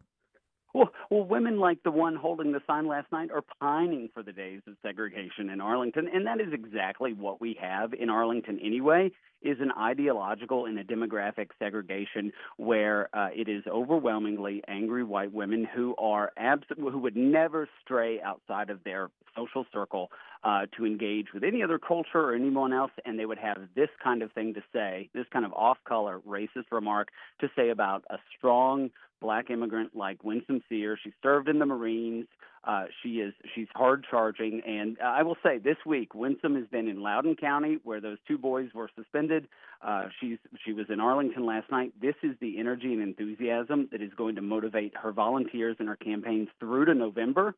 Well, women like the one holding the sign last night are pining for the days of segregation in Arlington, and that is exactly what we have in Arlington anyway, is an ideological and a demographic segregation where it is overwhelmingly angry white women who would never stray outside of their social circle to engage with any other culture or anyone else, and they would have this kind of thing to say, this kind of off-color racist remark to say about a strong black immigrant like Winsome Sears. She served in the Marines. She's hard-charging, and I will say this week, Winsome has been in Loudoun County, where those two boys were suspended. She was in Arlington last night. This is the energy and enthusiasm that is going to motivate her volunteers and her campaigns through to November.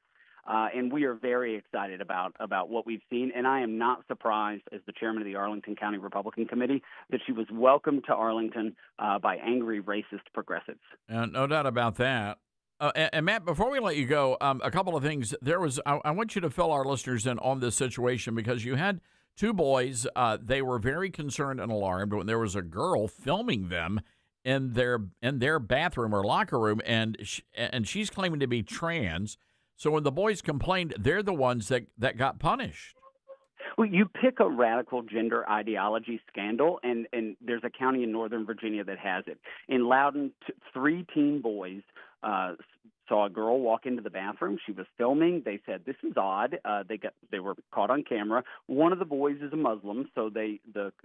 And we are very excited about what we've seen. And I am not surprised, as the chairman of the Arlington County Republican Committee, that she was welcomed to Arlington by angry, racist progressives. No doubt about that. And Matt, before we let you go, a couple of things. I want you to fill our listeners in on this situation, because you had two boys. They were very concerned and alarmed when there was a girl filming them in their bathroom or locker room, and she's claiming to be trans. So when the boys complained, they're the ones that got punished. Well, you pick a radical gender ideology scandal, and there's a county in Northern Virginia that has it. In Loudoun, 3 teen boys saw a girl walk into the bathroom. She was filming. They said, this is odd. They were caught on camera. One of the boys is a Muslim, so the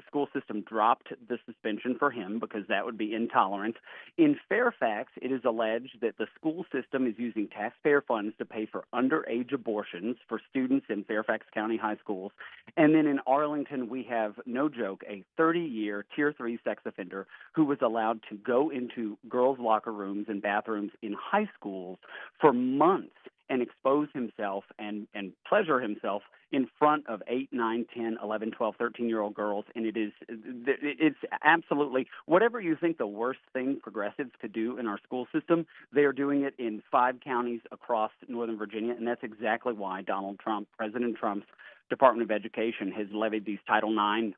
school system dropped the suspension for him because that would be intolerant. In Fairfax, it is alleged that the school system is using taxpayer funds to pay for underage abortions for students in Fairfax County high schools. And then in Arlington, we have, no joke, a 30-year Tier 3 sex offender who was allowed to go into girls' locker rooms and bathrooms in high schools for months and expose himself and pleasure himself in front of 8, 9, 10, 11, 12, 13-year-old girls. And it's absolutely, whatever you think the worst thing progressives could do in our school system, they are doing it in 5 counties across Northern Virginia. And that's exactly why Donald Trump, President Trump's Department of Education, has levied these Title IX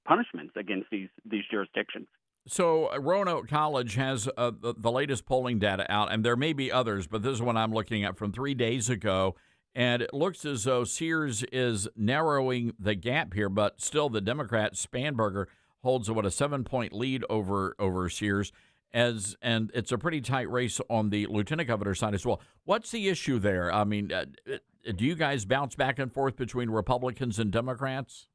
punishments against these jurisdictions. So Roanoke College has the latest polling data out, and there may be others, but this is one I'm looking at from 3 days ago, and it looks as though Sears is narrowing the gap here, but still the Democrat, Spanberger, holds a 7-point lead over Sears, and it's a pretty tight race on the lieutenant governor side as well. What's the issue there? I mean, do you guys bounce back and forth between Republicans and Democrats?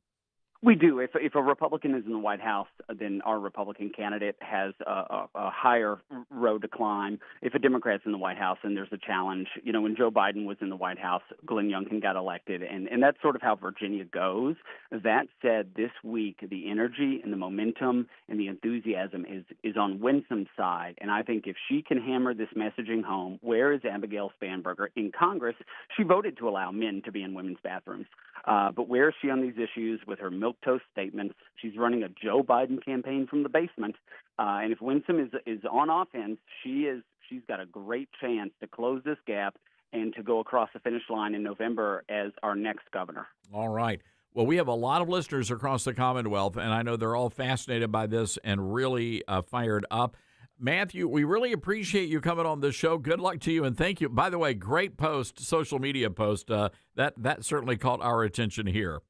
We do. If a Republican is in the White House, then our Republican candidate has a higher road to climb. If a Democrat's in the White House, then there's a challenge. You know, when Joe Biden was in the White House, Glenn Youngkin got elected, and that's sort of how Virginia goes. That said, this week, the energy and the momentum and the enthusiasm is on Winsome's side, and I think if she can hammer this messaging home, where is Abigail Spanberger? In Congress, she voted to allow men to be in women's bathrooms. But where is she on these issues with her milquetoast statements? She's running a Joe Biden campaign from the basement. And if Winsome is on offense, she's got a great chance to close this gap and to go across the finish line in November as our next governor. All right. Well, we have a lot of listeners across the Commonwealth, and I know they're all fascinated by this and really fired up. Matthew, we really appreciate you coming on the show. Good luck to you, and thank you. By the way, great post, social media post. That certainly caught our attention here.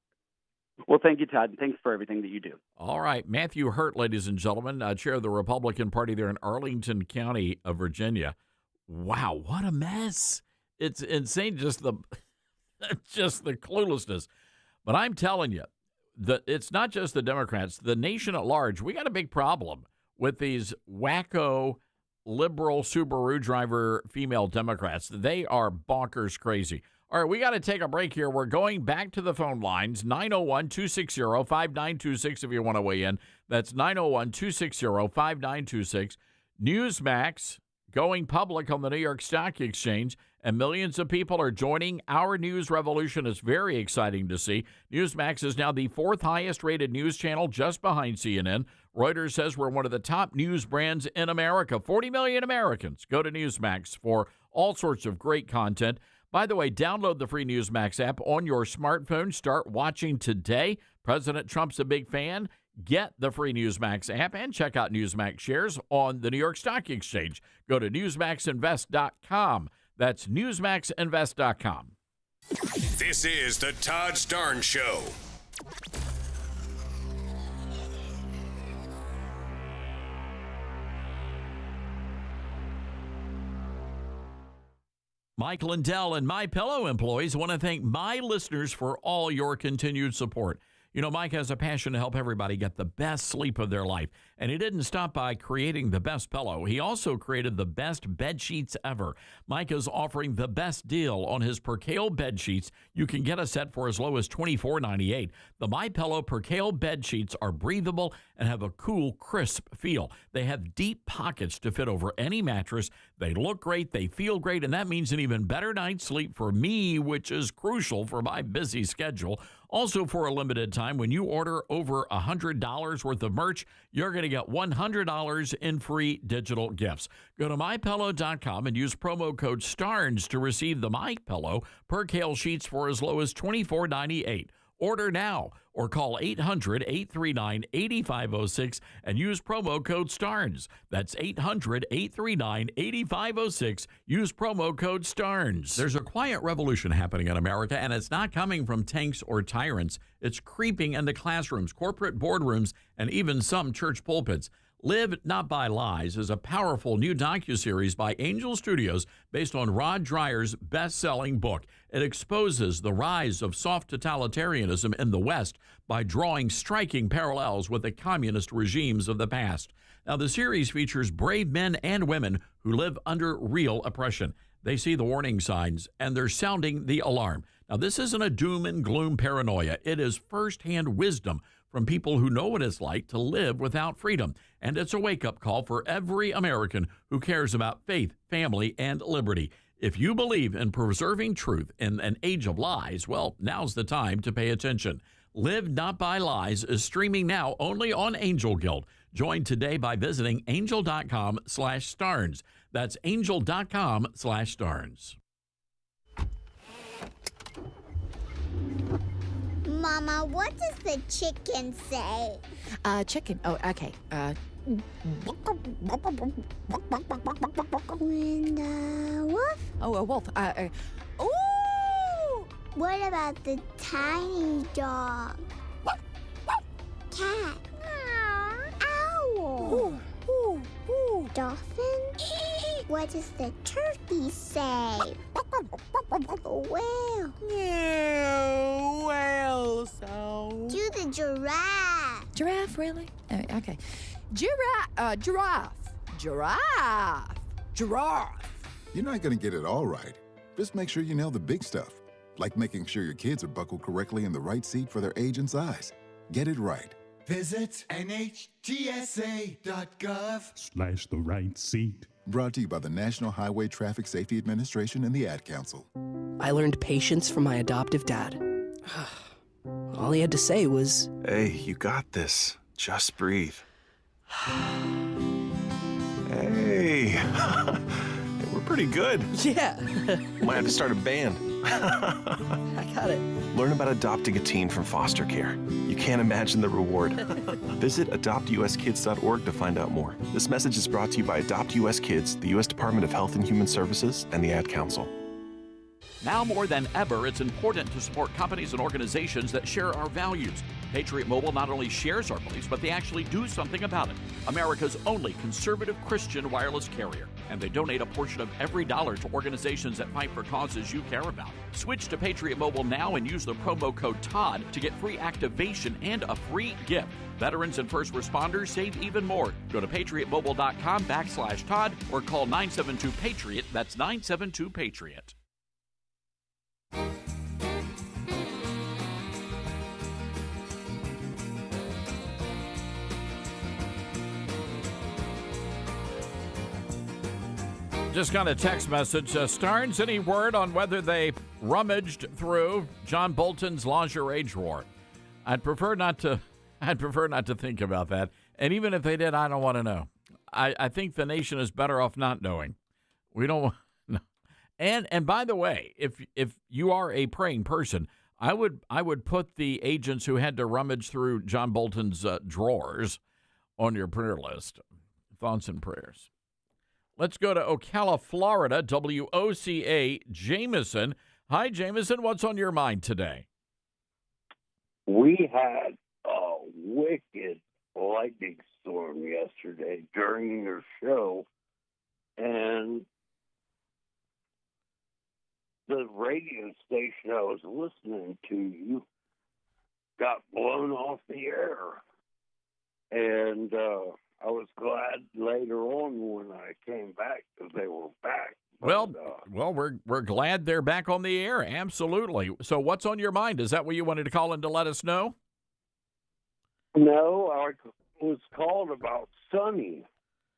Well, thank you, Todd, and thanks for everything that you do. All right. Matthew Hurt, ladies and gentlemen, chair of the Republican Party there in Arlington County of Virginia. Wow, what a mess. It's insane, just the cluelessness. But I'm telling you, it's not just the Democrats, the nation at large. We got a big problem with these wacko liberal Subaru driver female Democrats. They are bonkers crazy. All right, we got to take a break here. We're going back to the phone lines, 901-260-5926 if you want to weigh in. That's 901-260-5926. Newsmax going public on the New York Stock Exchange, and millions of people are joining our news revolution. It's very exciting to see. Newsmax is now the fourth highest rated news channel, just behind CNN. Reuters says we're one of the top news brands in America. 40 million Americans go to Newsmax for all sorts of great content. By the way, download the free Newsmax app on your smartphone. Start watching today. President Trump's a big fan. Get the free Newsmax app and check out Newsmax shares on the New York Stock Exchange. Go to NewsmaxInvest.com. That's NewsmaxInvest.com. This is the Todd Starnes Show. Mike Lindell and MyPillow employees want to thank my listeners for all your continued support. You know, Mike has a passion to help everybody get the best sleep of their life. And he didn't stop by creating the best pillow. He also created the best bed sheets ever. Mike is offering the best deal on his Percale bed sheets. You can get a set for as low as $24.98. The MyPillow Percale bed sheets are breathable and have a cool, crisp feel. They have deep pockets to fit over any mattress. They look great, they feel great, and that means an even better night's sleep for me, which is crucial for my busy schedule. Also, for a limited time, when you order over $100 worth of merch, you're going to get $100 in free digital gifts. Go to MyPillow.com and use promo code STARNS to receive the MyPillow Percale sheets for as low as $24.98. Order now or call 800-839-8506 and use promo code STARNS. That's 800-839-8506. Use promo code STARNS. There's a quiet revolution happening in America, and it's not coming from tanks or tyrants. It's creeping into classrooms, corporate boardrooms, and even some church pulpits. Live Not by Lies is a powerful new docuseries by Angel Studios based on Rod Dreyer's best-selling book. It exposes the rise of soft totalitarianism in the West by drawing striking parallels with the communist regimes of the past. Now, the series features brave men and women who live under real oppression. They see the warning signs, and they're sounding the alarm. Now, this isn't a doom and gloom paranoia. It is firsthand wisdom from people who know what it's like to live without freedom. And it's a wake-up call for every American who cares about faith, family, and liberty. If you believe in preserving truth in an age of lies, well, now's the time to pay attention. Live Not by Lies is streaming now only on Angel Guild. Join today by visiting angel.com/Starnes. That's angel.com/Starnes. Mama, what does the chicken say? Chicken. Oh, okay. When the wolf? Oh, a wolf. Ooh! What about the tiny dog? Cat? Owl? Dolphin? What does the turkey say? Whale? Whale sound. Do the giraffe. Giraffe, really? Okay. Giraffe. Giraffe. You're not going to get it all right. Just make sure you nail the big stuff, like making sure your kids are buckled correctly in the right seat for their age and size. Get it right. Visit NHTSA.gov/the right seat. Brought to you by the National Highway Traffic Safety Administration and the Ad Council. I learned patience from my adoptive dad. All he had to say was, "Hey, you got this. Just breathe." Hey, we're pretty good. Yeah. Might have to start a band. I got it. Learn about adopting a teen from foster care. You can't imagine the reward. Visit adoptuskids.org to find out more. This message is brought to you by Adopt US Kids, the U.S. Department of Health and Human Services, and the Ad Council. Now more than ever, it's important to support companies and organizations that share our values. Patriot Mobile not only shares our beliefs, but they actually do something about it. America's only conservative Christian wireless carrier. And they donate a portion of every dollar to organizations that fight for causes you care about. Switch to Patriot Mobile now and use the promo code TODD to get free activation and a free gift. Veterans and first responders save even more. Go to patriotmobile.com/Todd or call 972-PATRIOT. That's 972-PATRIOT. Just got a text message. Starnes, any word on whether they rummaged through John Bolton's lingerie drawer? I'd prefer not to think about that. And even if they did, I don't want to know. I think the nation is better off not knowing. We don't. No. And by the way, if you are a praying person, I would put the agents who had to rummage through John Bolton's drawers on your prayer list. Thoughts and prayers. Let's go to Ocala, Florida, WOCA, Jameson. Hi, Jameson. What's on your mind today? We had a wicked lightning storm yesterday during your show, and the radio station I was listening to you got blown off the air. And I was glad later on when I came back because they were back. But, well, we're glad they're back on the air. Absolutely. So what's on your mind? Is that what you wanted to call in to let us know? No, I was called about Sonny.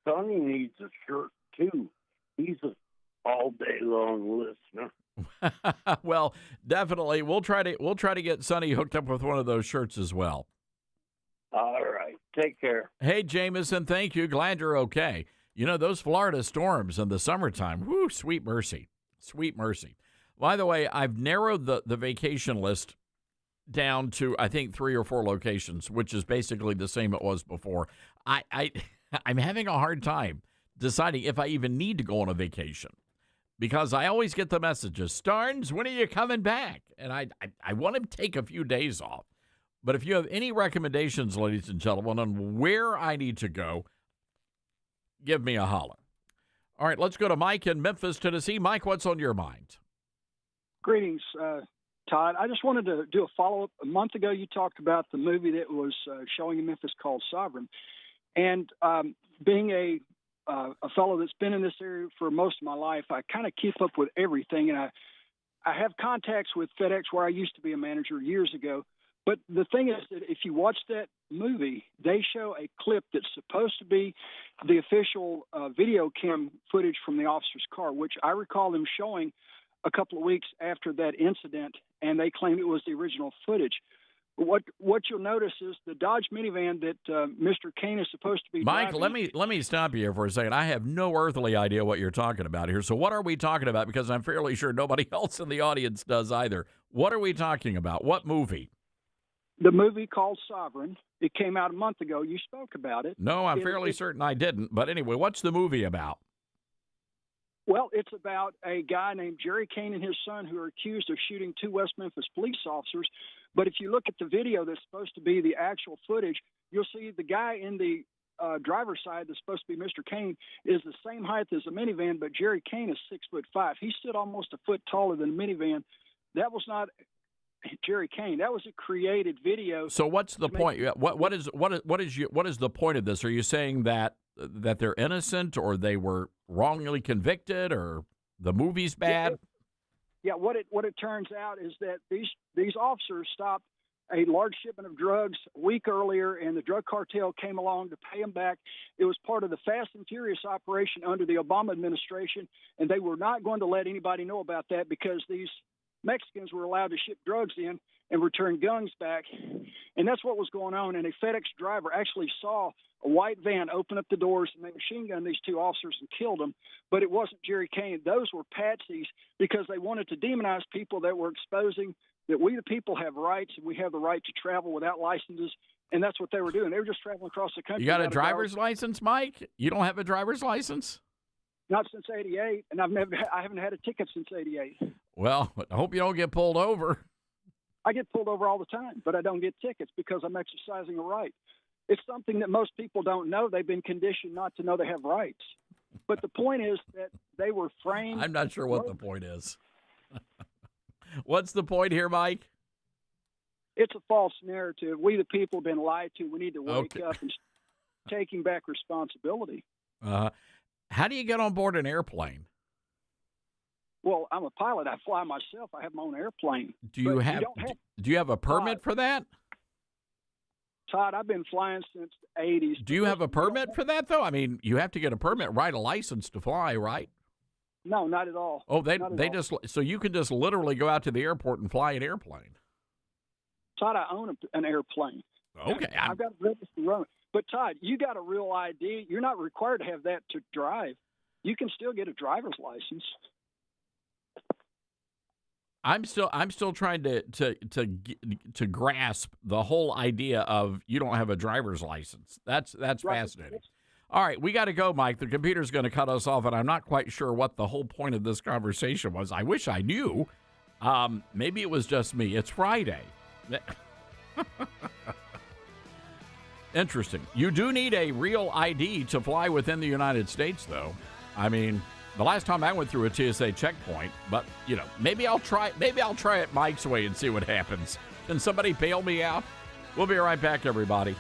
Sonny needs a shirt too. He's an all day long listener. Well, definitely. We'll try to get Sonny hooked up with one of those shirts as well. All right. Take care. Hey, Jameson, thank you. Glad you're okay. You know, those Florida storms in the summertime, whoo, sweet mercy. Sweet mercy. By the way, I've narrowed the vacation list down to, I think, 3 or 4 locations, which is basically the same it was before. I'm having a hard time deciding if I even need to go on a vacation because I always get the messages, Starnes, when are you coming back? And I want to take a few days off. But if you have any recommendations, ladies and gentlemen, on where I need to go, give me a holler. All right, let's go to Mike in Memphis, Tennessee. Mike, what's on your mind? Greetings, Todd. I just wanted to do a follow-up. A month ago, you talked about the movie that was showing in Memphis called Sovereign. And being a fellow that's been in this area for most of my life, I kind of keep up with everything. And I have contacts with FedEx where I used to be a manager years ago. But the thing is that if you watch that movie, they show a clip that's supposed to be the official video cam footage from the officer's car, which I recall them showing a couple of weeks after that incident, and they claim it was the original footage. What you'll notice is the Dodge minivan that Mr. Kane is supposed to be Mike, driving. let me stop you here for a second. I have no earthly idea what you're talking about here. So what are we talking about? Because I'm fairly sure nobody else in the audience does either. What are we talking about? What movie? The movie called Sovereign. It came out a month ago. You spoke about it. No, I'm fairly certain I didn't. But anyway, what's the movie about? Well, it's about a guy named Jerry Kane and his son who are accused of shooting 2 West Memphis police officers. But if you look at the video that's supposed to be the actual footage, you'll see the guy in the driver's side that's supposed to be Mr. Kane is the same height as the minivan, but Jerry Kane is 6'5". He stood almost a foot taller than the minivan. That was not Jerry Kane. That was a created video. So what's the point? What is the point of this? Are you saying that they're innocent, or they were wrongly convicted, or the movie's bad? Yeah, what it turns out is that these officers stopped a large shipment of drugs a week earlier, and the drug cartel came along to pay them back. It was part of the Fast and Furious operation under the Obama administration, and they were not going to let anybody know about that because these Mexicans were allowed to ship drugs in, and return guns back. And that's what was going on. And a FedEx driver actually saw a white van open up the doors and they machine gunned these two officers and killed them. But it wasn't Jerry Kane. Those were patsies because they wanted to demonize people that were exposing that we the people have rights and we have the right to travel without licenses. And that's what they were doing. They were just traveling across the country. You got a driver's license, Mike? You don't have a driver's license? Not since '88, and I haven't had a ticket since '88. Well, I hope you don't get pulled over. I get pulled over all the time, but I don't get tickets because I'm exercising a right. It's something that most people don't know. They've been conditioned not to know they have rights. But the point is that they were framed. I'm not sure what the point is. What's the point here, Mike? It's a false narrative. We, the people, have been lied to. We need to wake up and taking back responsibility. How do you get on board an airplane? Well, I'm a pilot. I fly myself. I have my own airplane. Do you have a permit for that? Todd, I've been flying since the 80s. Do you have a permit for that, though? I mean, you have to get a permit, right? A license to fly, right? No, not at all. Oh, so you can just literally go out to the airport and fly an airplane. Todd, I own an airplane. Okay. I've got a register to run it. But Todd, you got a real ID. You're not required to have that to drive. You can still get a driver's license. I'm still trying to grasp the whole idea of you don't have a driver's license. That's fascinating. All right, we got to go, Mike. The computer's going to cut us off, and I'm not quite sure what the whole point of this conversation was. I wish I knew. Maybe it was just me. It's Friday. Interesting. You do need a real ID to fly within the United States, though. I mean, the last time I went through a TSA checkpoint, but, maybe I'll try it Mike's way and see what happens. Can somebody bail me out? We'll be right back, everybody.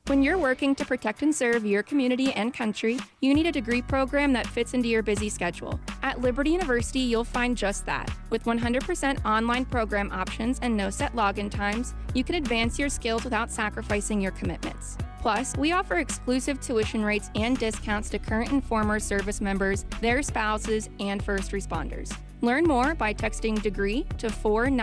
When you're working to protect and serve your community and country, you need a degree program that fits into your busy schedule. At Liberty University, you'll find just that. With 100% online program options and no set login times, you can advance your skills without sacrificing your commitments. Plus, we offer exclusive tuition rates and discounts to current and former service members, their spouses, and first responders. Learn more by texting DEGREE to 49